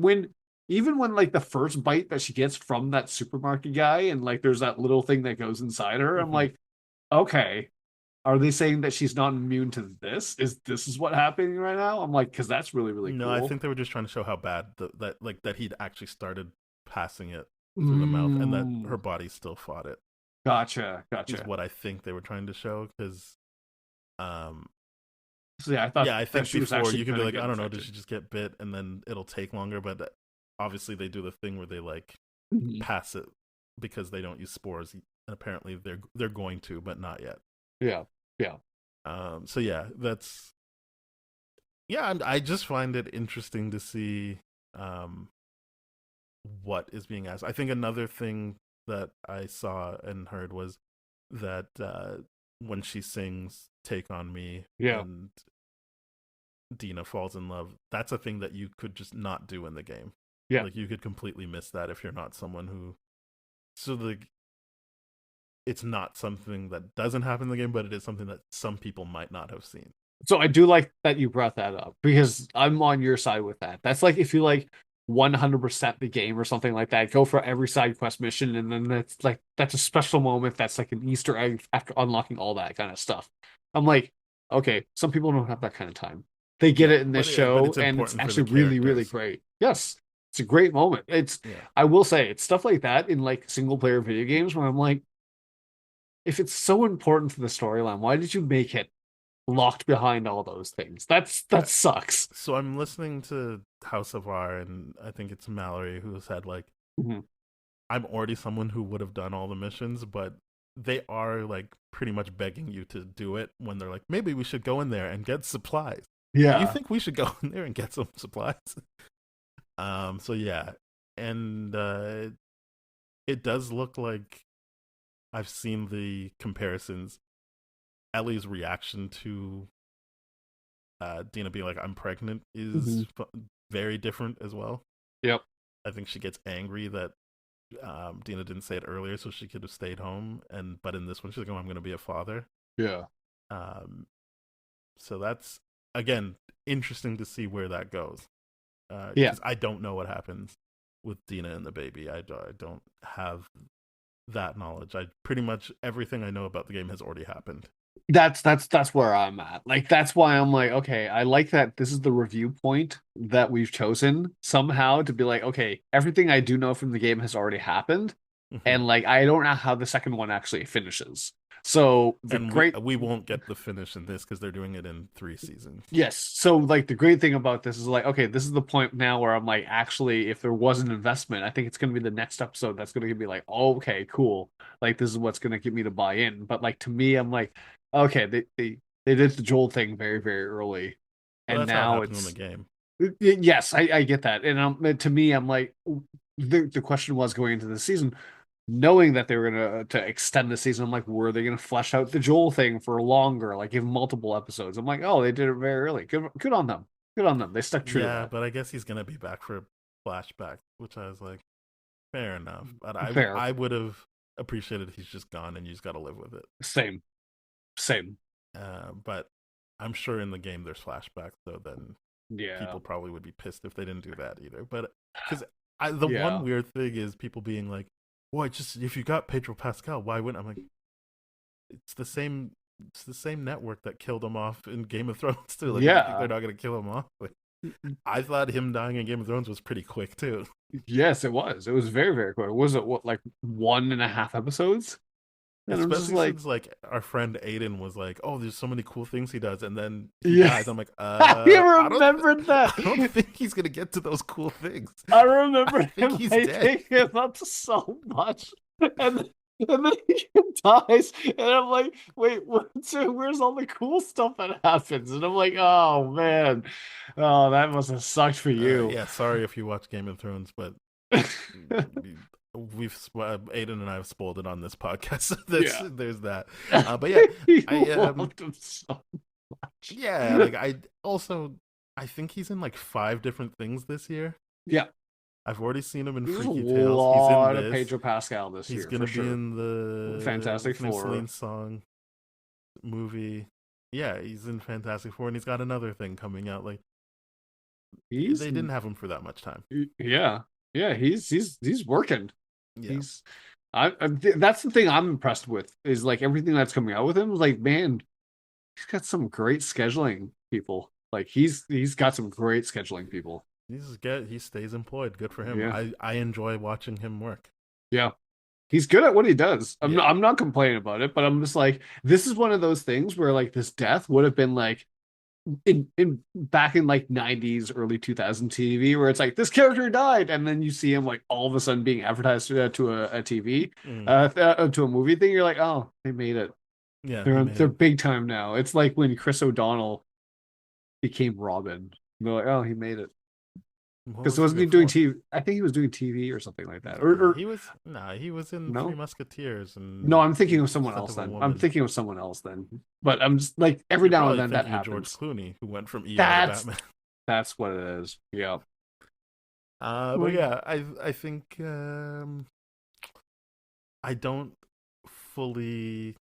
even when like the first bite that she gets from that supermarket guy, and like there's that little thing that goes inside her. I'm Hmm. like, okay, are they saying that she's not immune to this? Is what happening right now? I'm like, because that's really, really No, I cool. think they were just trying to show how bad that he'd actually started passing it through the mouth, and that her Mm, body still fought it. gotcha, Is gotcha. what I think they were trying to show. Because, So yeah, I thought yeah, I that think she was before actually you could be gonna like, get I don't know, did infected. she just get bit, and then it'll take longer. But obviously, they do the thing where they like Mhm. pass it because they don't use spores, and apparently they're going to, but not yet. Yeah, yeah, So yeah, that's yeah. I just find it interesting to see um what is being asked. I think another thing that I saw and heard was that when she sings "Take on Me" yeah, and Dina falls in love, that's a thing that you could just not do in the game. yeah. Like you could completely miss that if you're not someone who. So it's not something that doesn't happen in the game, but it is something that some people might not have seen. So I do like that you brought that up because I'm on your side with that. That's like if you like 100% the game or something like that, go for every side quest mission, and then that's a special moment. That's like an Easter egg after unlocking all that kind of stuff. I'm like, okay, some people don't have that kind of time. They get Yeah, it in this but show, it's and it's important for the actually really, really characters. great. Yes, it's a great moment. It's Yeah, I will say it's stuff like that in like single player video games where I'm like, if it's so important to the storyline, why did you make it locked behind all those things? That yeah. sucks. So I'm listening to House of R, and I think it's Mallory who said like, Mhm. I'm already someone who would have done all the missions, but they are like pretty much begging you to do it when they're like, maybe we should go in there and get supplies. Do you Yeah. think we should go in there and get some supplies? So yeah, and it does look like I've seen the comparisons. Ellie's reaction to Dina being like, "I'm pregnant" Mhm. is very different as well. Yep. I think she gets angry that Dina didn't say it earlier, so she could have stayed home. And but in this one, she's like, "Oh, I'm going to be a father." Yeah. Um, so that's again interesting to see where that goes. Yeah. Because I don't know what happens with Dina and the baby. I don't have that knowledge. I pretty much everything I know about the game has already happened. That's where I'm at. Like that's why I'm like, okay, I like that this is the review point that we've chosen somehow to be like, okay, everything I do know from the game has already happened, Mm-hmm. and like I don't know how the second one actually finishes. So the And we great we won't get the finish in this because they're doing it in 3 seasons. Yes. So like the great thing about this is like, okay, this is the point now where I'm like, actually, if there was an investment, I think it's gonna be the next episode that's gonna be like, oh, okay, cool. Like this is what's gonna get me to buy in. But like to me, I'm like, okay, they did the Joel thing very, very early. But And that's how it now happens in the it's game. yes, I get that. And to me, I'm like the question was going into the season, knowing that they were gonna to extend the season, I'm like, were they gonna flesh out the Joel thing for longer, like give multiple episodes? I'm like, oh, they did it very early. Good on them. Good on them. They stuck true to Yeah, that. but I guess he's gonna be back for a flashback, which I was like, fair enough. But Fair. I would have appreciated he's just gone and you just got to live with it. Same. Same. But I'm sure in the game there's flashbacks, so then Yeah. people probably would be pissed if they didn't do that either. But because the one Yeah. weird thing is people being like, "Well, just if you got Pedro Pascal, why wouldn't?" I'm like, it's the same. It's the same network that killed him off in Game of Thrones too. Like, you think they're Yeah. not gonna kill him off? Like, I thought him dying in Game of Thrones was pretty quick too. Yes, it was. It was very, very quick. Was it what like 1.5 episodes? And I'm just Especially like, since like our friend Aiden was like, "Oh, there's so many cool things he does," and then he yeah. dies. I'm like, I remembered that. I don't think he's gonna get to those cool things. I I remember think him he's dead. hating him up so much. And then he dies. And I'm like, wait, where's all the cool stuff that happens? And I'm like, oh man. Oh, that must have sucked for you. Yeah, sorry if you watch Game of Thrones, but we've Aiden and I have spoiled it on this podcast. So Yeah. there's that. But yeah, You I loved him so much. yeah, like I also I think he's in like 5 different things this year. Yeah. I've already seen him in There's a Freaky Tales. He's in lot of this. Pedro Pascal this He's year, for gonna be sure. in the Fantastic what's the name, Four. Celine Song movie. Yeah, he's in Fantastic Four, and he's got another thing coming out. Like He's they didn't have him for that much time. yeah. Yeah, he's working. Yeah, He's that's the thing I'm impressed with is like everything that's coming out with him. Like, man, he's got some great scheduling people. Like he's got some great scheduling people. He stays employed. Good for him. Yeah. I enjoy watching him work. Yeah. He's good at what he does. Yeah. I'm not complaining about it, but I'm just like, this is one of those things where like this death would have been like in back in like 90s, early 2000 TV, where it's like this character died, and then you see him like all of a sudden being advertised to a TV, Mm. to a movie thing. You're like, oh, they made it. Yeah, he They're made it. big time now. It's like when Chris O'Donnell became Robin. They're like, oh, he made it. What Because was he wasn't he doing before? TV? I think he was doing TV or something like that. Nah, Or he was in Three no, Musketeers no, and I'm thinking of someone Scent else of a then. I'm Woman. thinking of someone else then. But I'm just like every You're now and probably then that thinking of George happens. Clooney, who went from ER to That's Batman. that's what it is. Yeah. But yeah, I think I don't fully.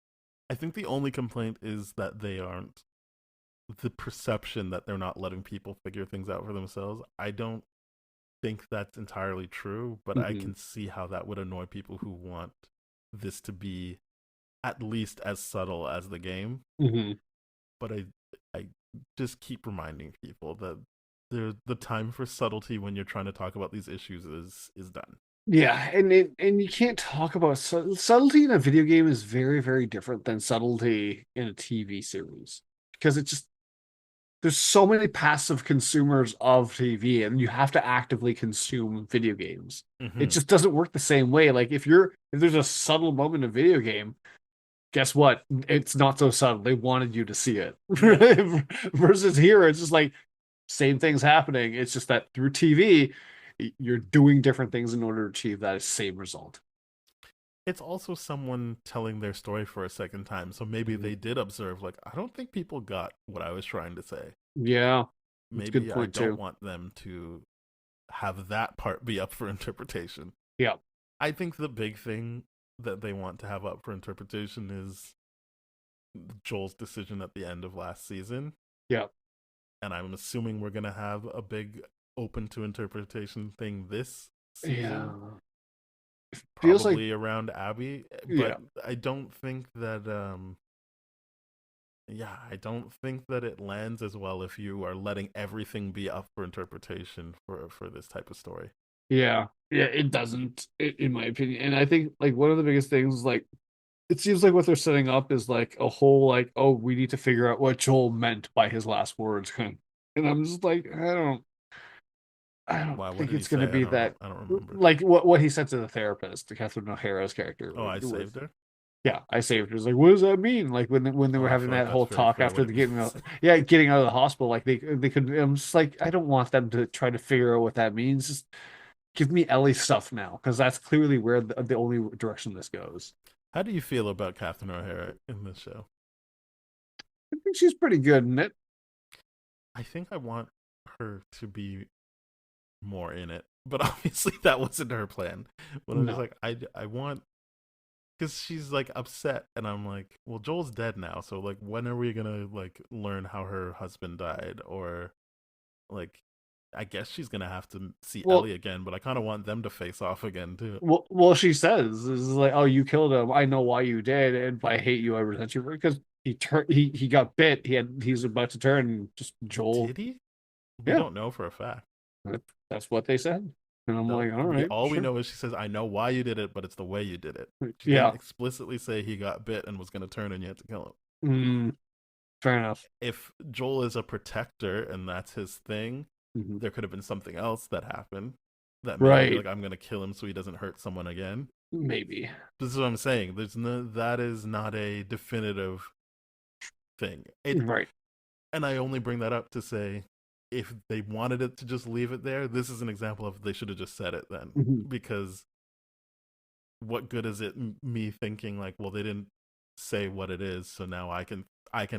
I think the only complaint is that they aren't the perception that they're not letting people figure things out for themselves. I don't think that's entirely true, but I Mhm. can see how that would annoy people who want this to be at least as subtle as the game. Mhm. But I just keep reminding people that the time for subtlety when you're trying to talk about these issues is done. Yeah, and you can't talk about subtlety in a video game is very, very different than subtlety in a TV series because it just there's so many passive consumers of TV and you have to actively consume video games. It Mm-hmm. just doesn't work the same way. Like if there's a subtle moment in a video game, guess what? It's not so subtle. They wanted you to see it. Yeah. Versus here, it's just like same things happening. It's just that through TV, you're doing different things in order to achieve that same result. It's also someone telling their story for a second time, so maybe Mhm. they did observe, like, I don't think people got what I was trying to say. Yeah, that's a good Maybe I point don't too. want them to have that part be up for interpretation. Yeah, I think the big thing that they want to have up for interpretation is Joel's decision at the end of last season. yeah, And I'm assuming we're going to have a big open to interpretation thing this yeah. season, Feels like probably around Abby. yeah, But I don't think that yeah, I don't think that it lands as well if you are letting everything be up for interpretation for this type of story. yeah, yeah. It doesn't, in my opinion. And I think like one of the biggest things is like it seems like what they're setting up is like a whole like, oh, we need to figure out what Joel meant by his last words. And I'm just like, I don't Why? What think did he it's going to say? be that I don't remember. like what he said to the therapist, to Catherine O'Hara's character. Oh, I With, saved her. yeah, I saved her. It's like, what does that mean? Like when they Oh, were I having feel like that that's whole very talk clear after what the it getting means. out, yeah, getting out of the hospital, like they could. I'm just like, I don't want them to try to figure out what that means. Just give me Ellie stuff now, because that's clearly where the only direction this goes. How do you feel about Catherine O'Hara in this show? I think she's pretty good in it. I think I want her to be more in it, but obviously that wasn't her plan. But I'm just No. like, I want, because she's like upset, and I'm like, well, Joel's dead now, so like, when are we gonna like learn how her husband died, or like, I guess she's gonna have to see Well, Ellie again, but I kind of want them to face off again too. she says is like, "Oh, you killed him. I know why you did, and if I hate you, I resent you because he got bit. He's about to turn. And just Joel, Did he? We yeah, don't know for a fact. that's what they said. And I'm like, all right, All we sure, know is she says, "I know why you did it, but it's the way you did it." She didn't yeah, explicitly say he got bit and was going to turn and you had to kill him. fair enough. If Joel is a protector and that's his thing, Mhm. there could have been something else that happened that made him be Right, like, "I'm going to kill him so he doesn't hurt someone again." maybe, This is what I'm saying. That is not a definitive thing. right, And I only bring that up to say, if they wanted it to just leave it there, this is an example of they should have just said it then, Mhm. because what good is it me thinking like, well, they didn't say what it is, so now I can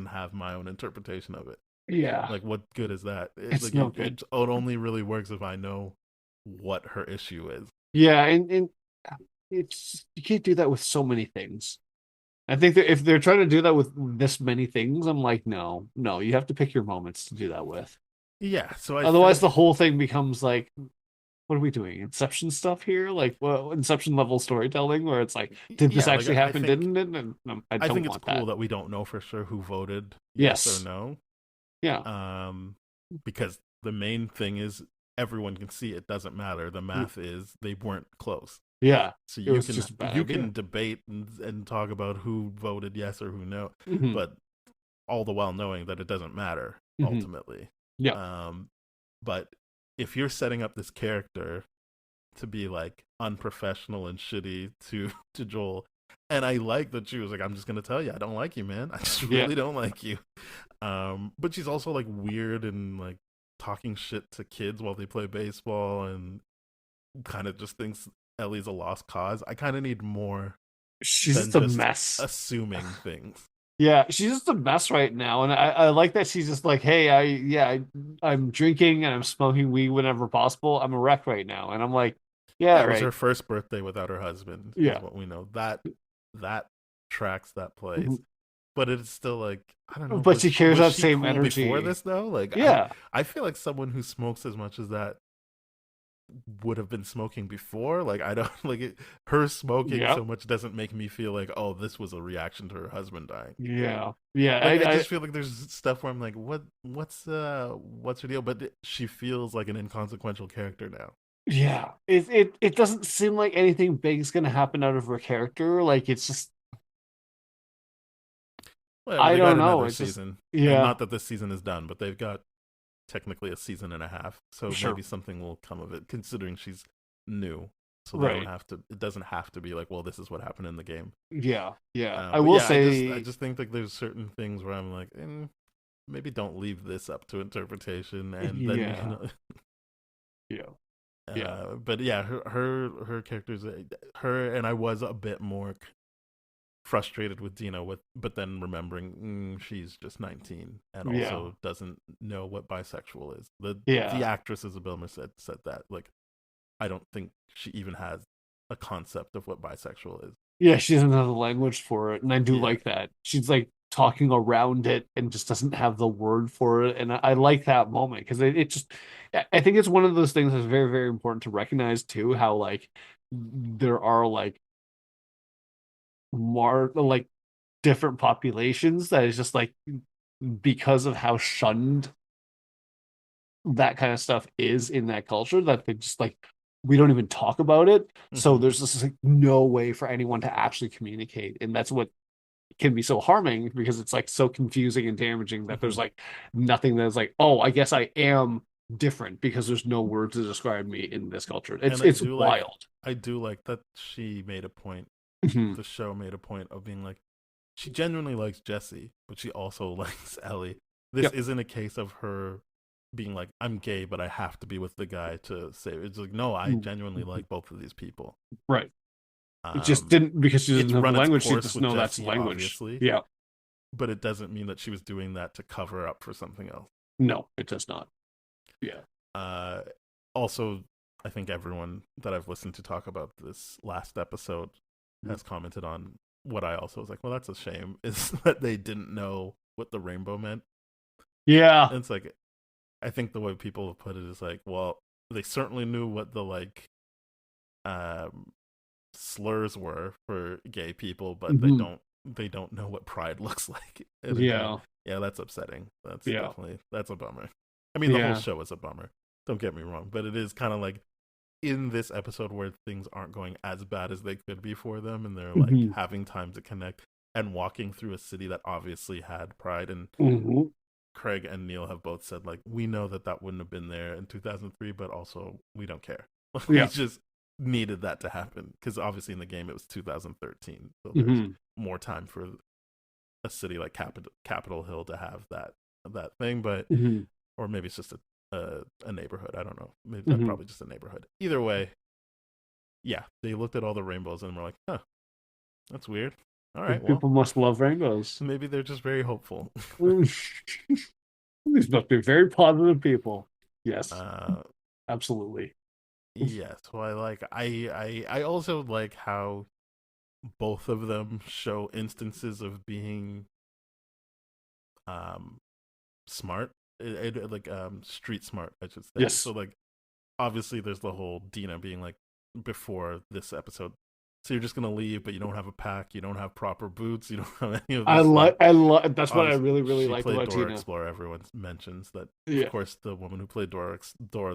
have my own interpretation of it. yeah, Like, what good is that? it's Like no it, good. it only really works if I know what her issue is. Yeah, and it's you can't do that with so many things. I think that if they're trying to do that with this many things, I'm like, no, no, you have to pick your moments to do that with. Yeah, so I Otherwise, think the whole thing becomes like what are we doing? Inception stuff here? Like, well, Inception level storytelling where it's like, did this Yeah, like actually happen? Didn't it? And I I don't think it's want cool that. that we don't know for sure who voted yes or Yes. no. Yeah. Um, because the main thing is everyone can see it doesn't matter. The math is they weren't close. Yeah. So It was just a bad you idea. can debate and talk about who voted yes or who no, Hmm. but all the while knowing that it doesn't matter Hmm. ultimately. Yeah. Um, but if you're setting up this character to be like unprofessional and shitty to Joel, and I like that she was like, I'm just gonna tell you, I don't like you, man. I just Yeah. really don't like you. But she's also like weird and like talking shit to kids while they play baseball and kind of just thinks Ellie's a lost cause. I kind of need more She's than just a just mess. assuming things. Yeah, she's just a mess right now, and I like that she's just like, hey, I'm drinking and I'm smoking weed whenever possible. I'm a wreck right now, and I'm like, Yeah, yeah, it was right, her first birthday without her husband, is yeah. what we know. That tracks that Mhm. place. But it's still like I don't know. But she carries Was that she same cool before energy. this though? Like Yeah, I feel like someone who smokes as much as that would have been smoking before. Like I don't like it. Her smoking yep, so much doesn't make me feel like oh this was a reaction to her husband dying. yeah, yeah. Like I just feel like there's stuff where I'm like what's her deal? But she feels like an inconsequential character now. Yeah. It doesn't seem like anything big is gonna happen out of her character. Like it's just, Whatever, I they got don't know. another It's just, season, and yeah, not that this season is done, but they've got technically a season and a half, so sure, maybe something will come of it. Considering she's new, so they don't right. have to. It doesn't have to be like, well, this is what happened in the game. Yeah, yeah. I But will yeah, I say, just think like there's certain things where I'm like, maybe don't leave this up to interpretation, and then we yeah, can. yeah, yeah, But yeah, her characters, her and I was a bit more frustrated with Dina with but then remembering she's just 19 and yeah, also doesn't know what bisexual is. The yeah. actress Isabel Merced said that like I don't think she even has a concept of what bisexual is. Yeah, she doesn't have the language for it, and I do Yeah. like that. She's like talking around it and just doesn't have the word for it, and I like that moment because it just, I think it's one of those things that's very, very important to recognize too, how like there are like more like different populations that is just like because of how shunned that kind of stuff is in that culture that they just like we don't even talk about it. So Hmm. there's just like no way for anyone to actually communicate, and that's what can be so harming because it's like so confusing and damaging that Hmm. there's like nothing that's like, oh, I guess I am different because there's no word to describe me in this culture. And It's wild. I do like that she made a point, Mhm. the show made a point of being like she genuinely likes Jesse, but she also likes Ellie. This Yep. isn't a case of her being like, I'm gay, but I have to be with the guy to save. It's like, no, I genuinely like both of these people. Right. It just Um, didn't because she doesn't it's have the run its language. She course just with know that's the Jesse, language. obviously, Yeah. but it doesn't mean that she was doing that to cover up for something else. No, it does not. Yeah. Uh, Also, I think everyone that I've listened to talk about this last episode has commented on what I also was like, well, that's a shame, is that they didn't know what the rainbow meant. Yeah. And it's like, I think the way people have put it is like, well, they certainly knew what the like um, slurs were for gay people, but Mhm. they don't know what pride looks like. And it kind of Yeah. yeah, that's upsetting. That's Yeah. definitely that's a bummer. I mean, the whole Yeah. show is a bummer. Don't get me wrong, but it is kind of like in this episode where things aren't going as bad as they could be for them, and they're like Mhm. having time to connect and walking through a city that obviously had pride. And Mhm. Craig and Neil have both said like we know that that wouldn't have been there in 2003, but also we don't care. We Yeah. just needed that to happen because obviously in the game it was 2013, so there's Mhm. more time for a city like Capitol Hill to have that thing. But Mhm. or maybe it's just a neighborhood. I don't know. Maybe Mhm. probably just a neighborhood. Either way, yeah, they looked at all the rainbows and were like, huh, that's weird. All right, well, People must love rainbows. maybe they're just very hopeful. These must be very positive people. Yes, uh, absolutely. yes. Well, I also like how both of them show instances of being um smart, like street smart, I should say. So Yes. like obviously there's the whole Dina being like before this episode. So you're just gonna leave, but you don't have a pack, you don't have proper boots, you don't have any of this stuff. I like that's what I Obviously, really really she liked played about Dora Tina. Explorer. Everyone mentions that. Of Yeah. course, the woman who played Dora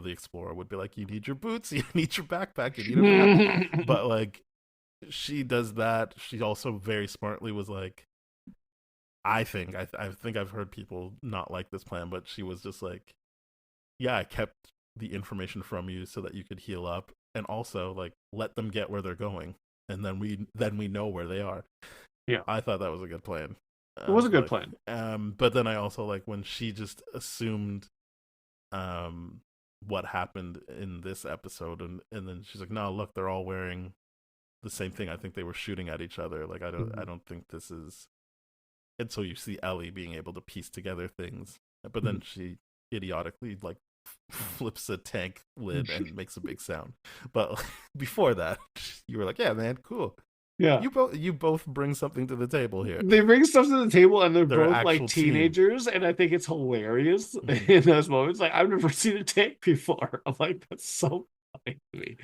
the Explorer would be like, "You need your boots, you need your backpack, you need a map." But like, she does that. She also very smartly was like, I think I've heard people not like this plan, but she was just like, "Yeah, I kept the information from you so that you could heal up, and also like let them get where they're going, and then we know where they are." Yeah. I thought that was a good plan. It was a good plan. But then I also like when she just assumed what happened in this episode, and then she's like, "No, look, they're all wearing the same thing. I think they were shooting at each other. Like I don't think this is." And so you see Ellie being able to piece together things, but then she idiotically like flips a tank lid and makes a big sound. But before that, you were like, "Yeah, man, cool. Yeah. You both bring something to the table here." They bring stuff to the table and they're They're both actual like team. teenagers, and I think it's hilarious Mhm. in those moments. Like, I've never seen a tank before. I'm like, that's so funny to me.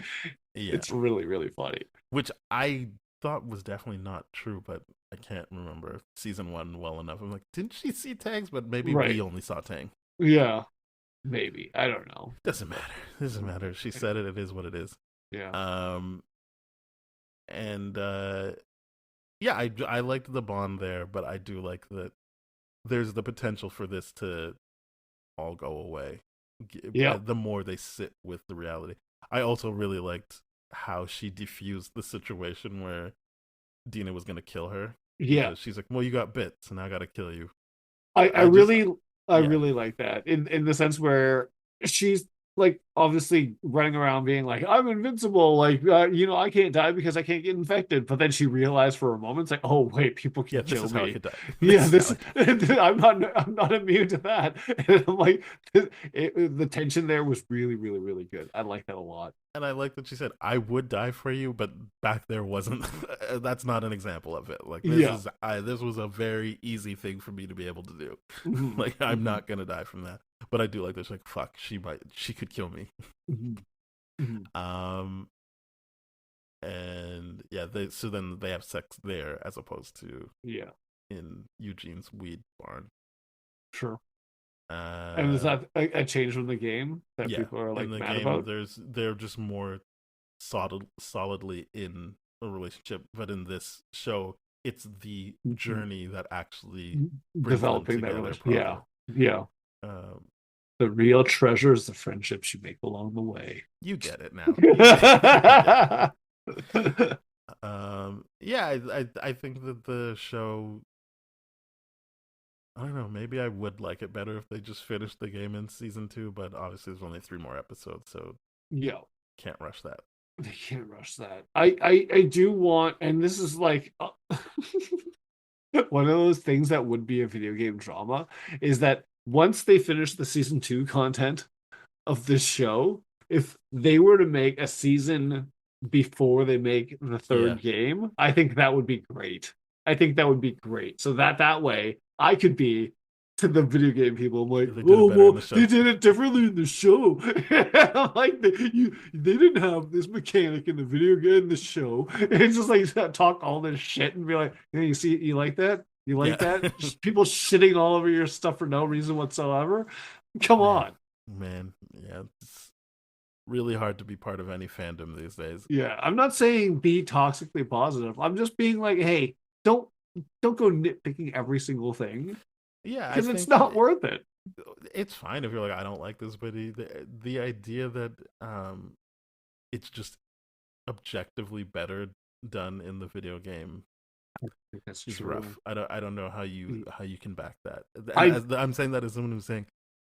Yeah, It's really, really funny. which I thought was definitely not true, but I can't remember season 1 well enough. I'm like, didn't she see Tangs? But maybe Right. we only saw Tang. Yeah. Maybe. I don't know. Doesn't matter. Doesn't matter. She said it. It is what it is. Yeah. And yeah, I liked the bond there, but I do like that there's the potential for this to all go away. Yeah. The more they sit with the reality. I also really liked how she diffused the situation where Dina was going to kill her. Yeah. She's like, "Well, you got bit, so now I got to kill you." I just- really yeah. really like that in the sense where she's like obviously running around being like, I'm invincible, like I can't die because I can't get infected, but then she realized for a moment, it's like, oh wait, people can Yeah, this kill is how I me. could die. Yeah, This is I'm not immune to that. And I'm like, the tension there was really really really good. I like that a lot. And I like that she said, "I would die for you," but back there wasn't. That's not an example of it. Like this was a very easy thing for me to be able to do. Mhm. Like I'm not gonna die from that. But I do like this. Like fuck, she could kill me. Mhm. Mhm. And yeah, so then they have sex there as opposed to Yeah, in Eugene's weed barn. sure. And is that a change from the game that yeah, people are like in the mad game, about? they're just more solidly in a relationship, but in this show, it's the journey that actually brings Developing them that together. relationship. Yeah. Um, The real treasure is the friendships you make along the way. you get it now. Yeah, I think that the show, I don't know, maybe I would like it better if they just finished the game in season 2, but obviously there's only 3 more episodes, so Yeah. can't rush that. They can't rush that. I do want, and this is like one of those things that would be a video game drama, is that once they finish the season 2 content of this show, if they were to make a season before they make the third game, I think that would be great. I think that would be great. So that way I could be to the video game people. I'm like, oh well, they did it differently in the show. I'm like they didn't have this mechanic in the video game in the show. It's just like talk all this shit and be like, hey, you see, you like that? You like that? Just people shitting all over your stuff for no reason whatsoever. Come on. Man, yeah, it's really hard to be part of any fandom these days. Yeah, I'm not saying be toxically positive. I'm just being like, hey, don't go nitpicking every single thing. Yeah, because it's not worth it. It's fine if you're like, I don't like this, but the idea that it's just objectively better done in the video game, that's is true. rough. I don't know how you can back that. I'm saying that as someone who's saying,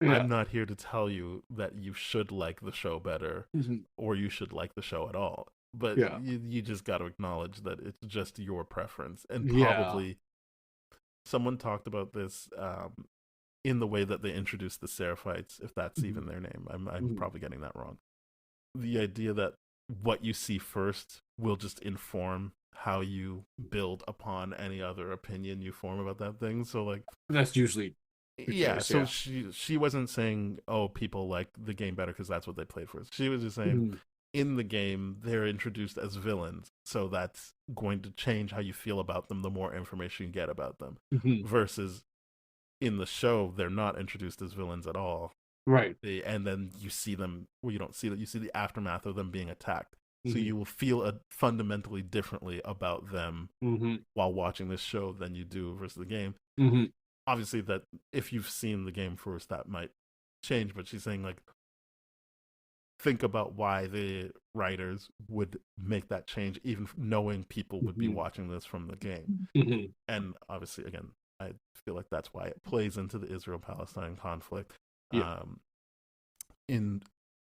I'm not here to tell you that you should like the show better or you should like the show at all. But you just got to acknowledge that it's just your preference. And probably someone talked about this in the way that they introduced the Seraphites, if that's even their name. I'm probably getting that wrong. The idea that what you see first will just inform how you build upon any other opinion you form about that thing. So like that's usually Who Yeah, cares? so Yeah. she wasn't saying, oh, people like the game better because that's what they played for. She was just saying, Mhm. in the game they're introduced as villains, so that's going to change how you feel about them the more information you get about them. Mhm. Versus in the show, they're not introduced as villains at all. Right. And then you see them, well, you don't see that, you see the aftermath of them being attacked. So Mhm. you will feel fundamentally differently about them Mhm. while watching this show than you do versus the game. Mhm. Obviously, that if you've seen the game first, that might change. But she's saying, like, think about why the writers would make that change, even knowing people would be Mhm. watching this from the game. Mhm. And obviously, again, I feel like that's why it plays into the Israel-Palestine conflict, Yeah. in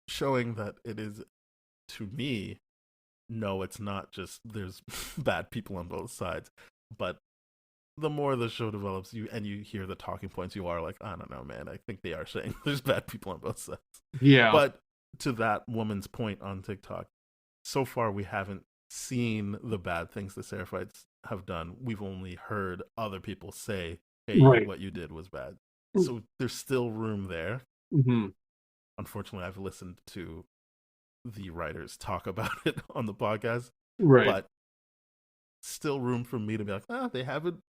showing that it is, to me, no, it's not just there's bad people on both sides, but the more the show develops, you hear the talking points, you are like, I don't know, man, I think they are saying there's bad people on both sides. Yeah. But to that woman's point on TikTok, so far we haven't seen the bad things the Seraphites have done. We've only heard other people say, hey, Right. what you did was bad. So there's still room there. Mhm. Unfortunately, I've listened to the writers talk about it on the podcast, Right. but still room for me to be like, they haven't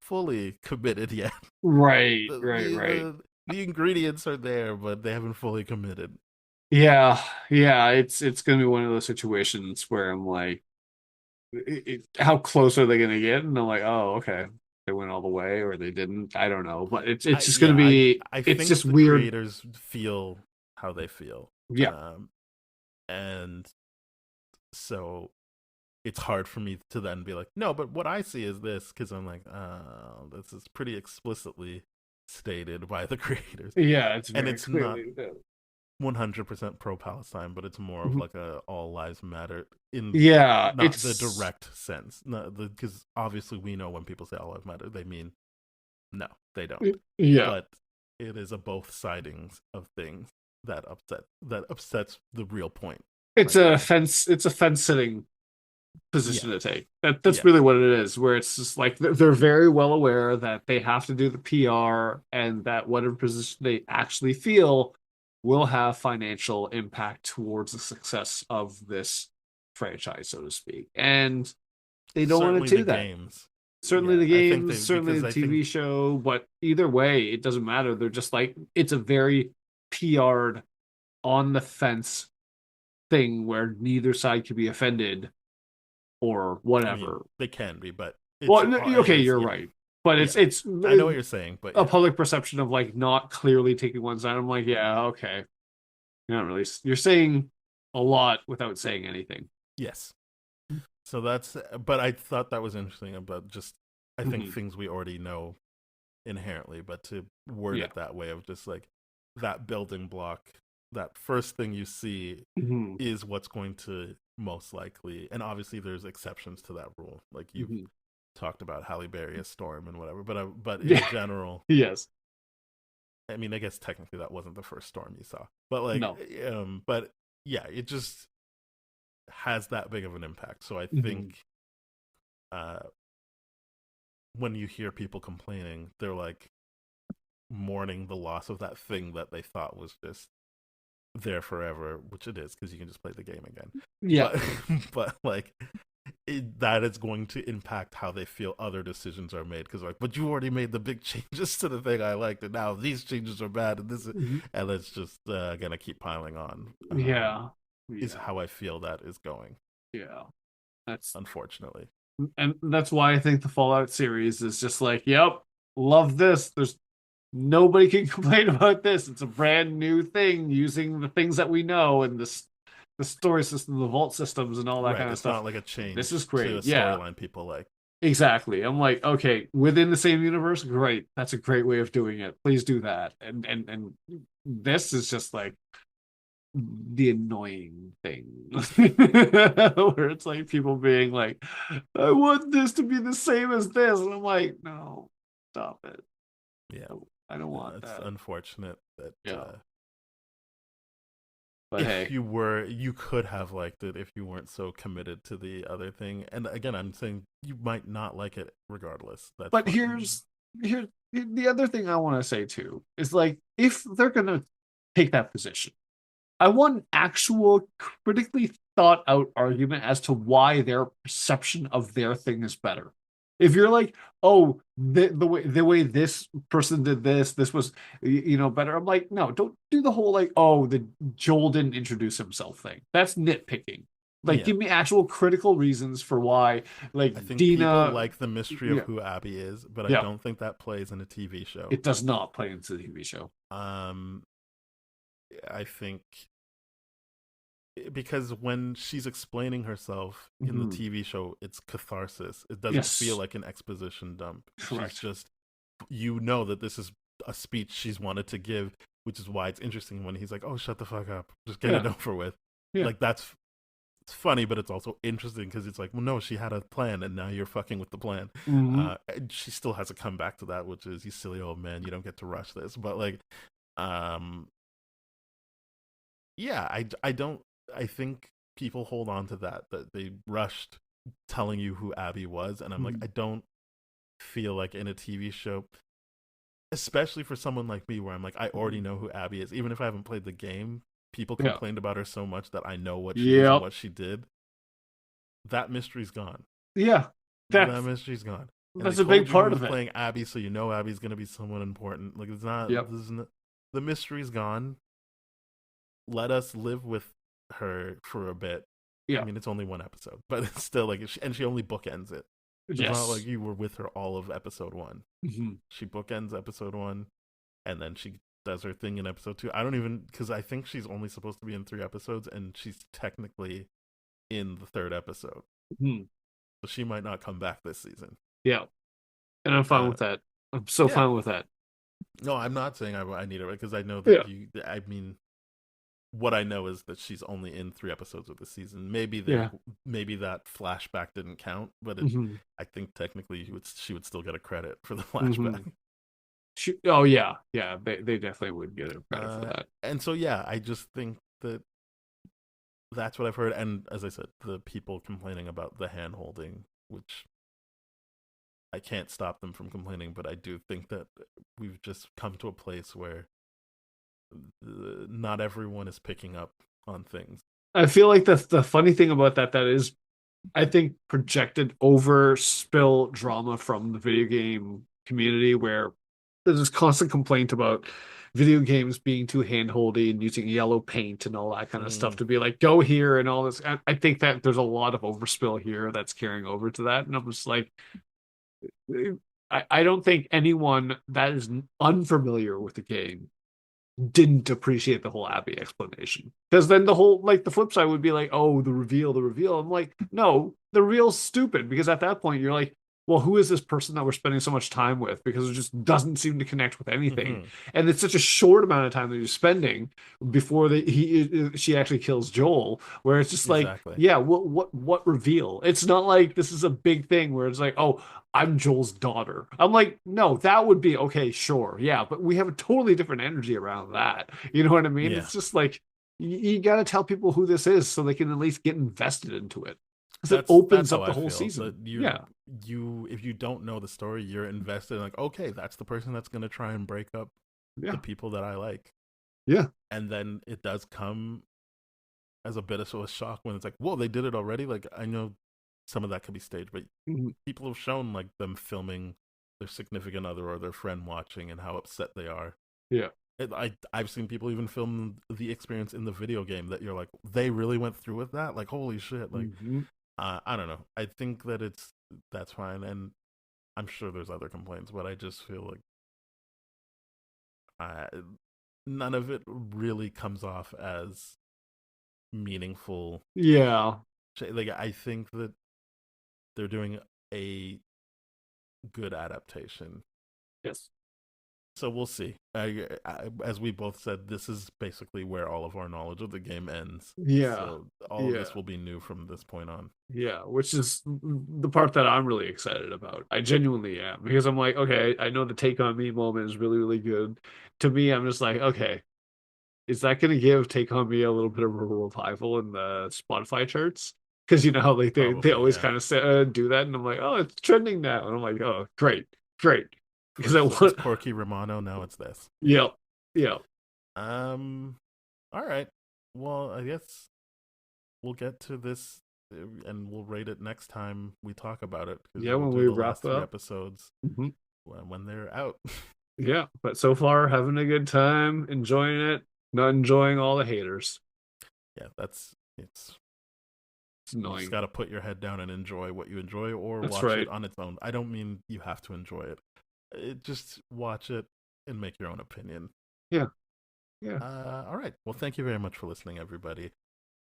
fully committed yet. Right. the, Right. the, Right. the, the ingredients are there, but they haven't fully committed. Yeah. Yeah. It's gonna be one of those situations where I'm like, how close are they gonna get? And I'm like, oh, okay, they went all the way, or they didn't. I don't know, but it's just gonna be. I It's think just the weird. creators feel how they feel, Yeah. and so it's hard for me to then be like, no, but what I see is this, because I'm like, this is pretty explicitly stated by the creators, Yeah. It's and very it's not clearly. 100% pro Palestine, but it's more of Mhm. like a all lives matter in Yeah. not the It's direct sense, because obviously we know when people say all lives matter, they mean no, they don't. yeah. But it is a both sidings of things that upsets the real point. It's Frankly. a fence. It's a fence sitting position Yeah, to take. That's yeah, really what it is, where it's just like they're very well aware that they have to do the PR and that whatever position they actually feel will have financial impact towards the success of this franchise, so to speak. And they don't want certainly to the do that. games. Certainly Yeah, the I think games, they certainly because the I think TV show, but either way, it doesn't matter. They're just like it's a very PR'd on the fence thing where neither side can be offended or I mean whatever. they can be, but Well, it okay, is, you're yeah, right, but yeah. it's I know what you're saying, but a yeah, public perception of like not clearly taking one side. I'm like, yeah, okay, you're not really. You're saying a lot without saying anything. yes. So that's, but I thought that was interesting about just, I think Mhm. things we already know inherently, but to word Yeah. it that way of just like that building block, that first thing you see Mhm. is what's going to most likely, and obviously there's exceptions to that rule, like you've Mhm. talked about Halle Berry as Storm and whatever, but in Yeah. general, Yes. I mean, I guess technically that wasn't the first Storm you saw, but like, No. but yeah, it just has that big of an impact. So I Mhm. think uh when you hear people complaining, they're like mourning the loss of that thing that they thought was just there forever, which it is because you can just play the game again. Yeah. But but like that is going to impact how they feel other decisions are made because like, but you already made the big changes to the thing I liked, and now these changes are bad, and Mhm. and it's just gonna keep piling on. Yeah. Is Yeah. how I feel that is going, Yeah. That's unfortunately. and that's why I think the Fallout series is just like, yep, love this. There's nobody can complain about this. It's a brand new thing using the things that we know and this the story system, the vault systems, and all that Right, kind of it's stuff. not like a This change is to a great. Yeah, storyline people like. exactly. I'm like, okay, within the same universe, great. That's a great way of doing it. Please do that. And this is just like the annoying thing where it's like people being like, I want this to be the same as this. And I'm like, no, stop it. Yeah, I don't want it's that. unfortunate that Yeah. But if hey, you could have liked it if you weren't so committed to the other thing. And again, I'm saying you might not like it regardless. That's but fine. here the other thing I want to say too is like if they're gonna take that position, I want an actual critically thought out argument as to why their perception of their thing is better. If you're like, oh, the way this person did this, this was better. I'm like, no, don't do the whole like, oh, the Joel didn't introduce himself thing. That's nitpicking. Like, Yeah. give me actual critical reasons for why, I like think people Dina, like the mystery of yeah, who Abby is, but I yeah, don't think that plays in a TV show. it does not play into the TV show. Um, I think because when she's explaining herself in the Mhm. TV show, it's catharsis. It doesn't feel Yes, like an exposition dump. She's correct. just, you know, that this is a speech she's wanted to give, which is why it's interesting when he's like, "Oh, shut the fuck up, just get Yeah, it over with." yeah. Like that's it's funny, but it's also interesting because it's like, well, no, she had a plan, and now you're fucking with the plan. Hmm. And she still has to come back to that, which is, you silly old man, you don't get to rush this. But like, um, yeah, I don't. I think people hold on to that they rushed telling you who Abby was, and I'm like, I don't feel like in a TV show, especially for someone like me, where I'm like, I already know who Abby is, even if I haven't played the game. People Yeah. complained about her so much that I know what she is and Yep. what she did. That mystery's gone. Yeah. That That's mystery's gone. And they that's a big told you part who's of it. playing Abby, so you know Abby's gonna be someone important. Like it's not. Yep. This isn't. The mystery's gone. Let us live with her for a bit. I Yeah. mean, it's only one episode, but it's still like, and she only bookends it. It's not like Yes. you were with her all of episode one. Hmm. She bookends episode one, and then she does her thing in episode two. I don't even, because I think she's only supposed to be in 3 episodes, and she's technically in the third episode, Hmm. so she might not come back this season. Yeah. And I'm fine Uh, with that. I'm so yeah. fine with that. No, I'm not saying I need it because I know that Yeah. you. I mean, what I know is that she's only in 3 episodes of the season. Yeah. Maybe that flashback didn't count, but Hmm. I think technically she would still get a credit for the Hmm. flashback. Oh yeah. Yeah. They definitely would get a credit for that. And so yeah, I just think that that's what I've heard. And as I said, the people complaining about the hand holding, which I can't stop them from complaining, but I do think that we've just come to a place where not everyone is picking up on things. I feel like the funny thing about that is I think projected over spill drama from the video game community where there's this constant complaint about video games being too handholdy and using yellow paint and all that kind of stuff Mm, to be like go here and all this. I think that there's a lot of overspill here that's carrying over to that, and I'm just like, I don't think anyone that is unfamiliar with the game didn't appreciate the whole Abby explanation. Because then the whole like the flip side would be like, oh, the reveal, the reveal. I'm like, no, the reveal's stupid because at that point you're like, well, who is this person that we're spending so much time with? Because it just doesn't seem to connect with anything, mm-hmm. and it's such a short amount of time that you're spending before she actually kills Joel. Where it's just like, Exactly. yeah, what reveal? It's not like this is a big thing where it's like, oh, I'm Joel's daughter. I'm like, no, that would be okay, sure, yeah, but we have a totally different energy around that. You know what I mean? Yeah. It's just like you got to tell people who this is so they can at least get invested into it because it That's opens how up the I whole feel. That season. Yeah, you if you don't know the story, you're invested in, like, okay, that's the person that's gonna try and break up the yeah, people that I like. yeah. And then it does come as a bit of a shock when it's like, whoa, they did it already. Like, I know some of that could be staged, but Mhm. people have shown like them filming their significant other or their friend watching and how upset they are. Yeah. I've seen people even film the experience in the video game that you're like, they really went through with that. Like, holy shit! Like, Mhm. I don't know. I think that that's fine, and I'm sure there's other complaints, but I just feel like uh, none of it really comes off as meaningful. Yeah. Like, I think that they're doing a good adaptation. Yes. So we'll see. As we both said, this is basically where all of our knowledge of the game ends. Yeah. So all of Yeah. this will be new from this point on. Yeah, which is the part that I'm really excited about. I genuinely am because I'm like, okay, I know the take on me moment is really, really good. To me, I'm just like, okay, is that going to give Take On Me a little bit of a revival in the Spotify charts? Because you know how like they Probably, always yeah. kind of say, do that, and I'm like, oh, it's trending now, and I'm like, oh, great, great. because I First it was Corky Romano, now it's this. Yep. All right. Well, I guess we'll get to this and we'll rate it next time we talk about it. Yeah, we'll when do we the wrap last 3 up. episodes Mhm. when they're out. Yeah, but so far having a good time, enjoying it, not enjoying all the haters. Yeah, it's you annoying. just got to put your head down and enjoy what you enjoy, or That's watch right. it on its own. I don't mean you have to enjoy it. Just watch it and make your own opinion. Yeah. All right. Well, thank you very much for listening, everybody.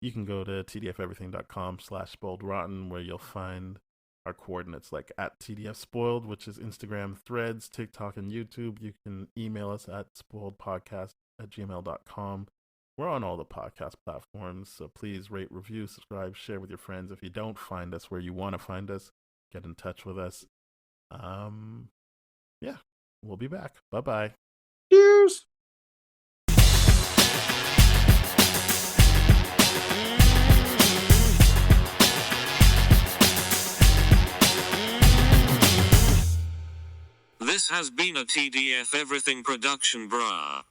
You can go to tdfeverything.com/spoiledrotten, where you'll find our coordinates like at tdfspoiled, which is Instagram, Threads, TikTok, and YouTube. You can email us at spoiledpodcast@gmail.com. We're on all the podcast platforms, so please rate, review, subscribe, share with your friends. If you don't find us where you want to find us, get in touch with us. Yeah, we'll be back. Bye-bye. Cheers. This has been a TDF Everything production, brah.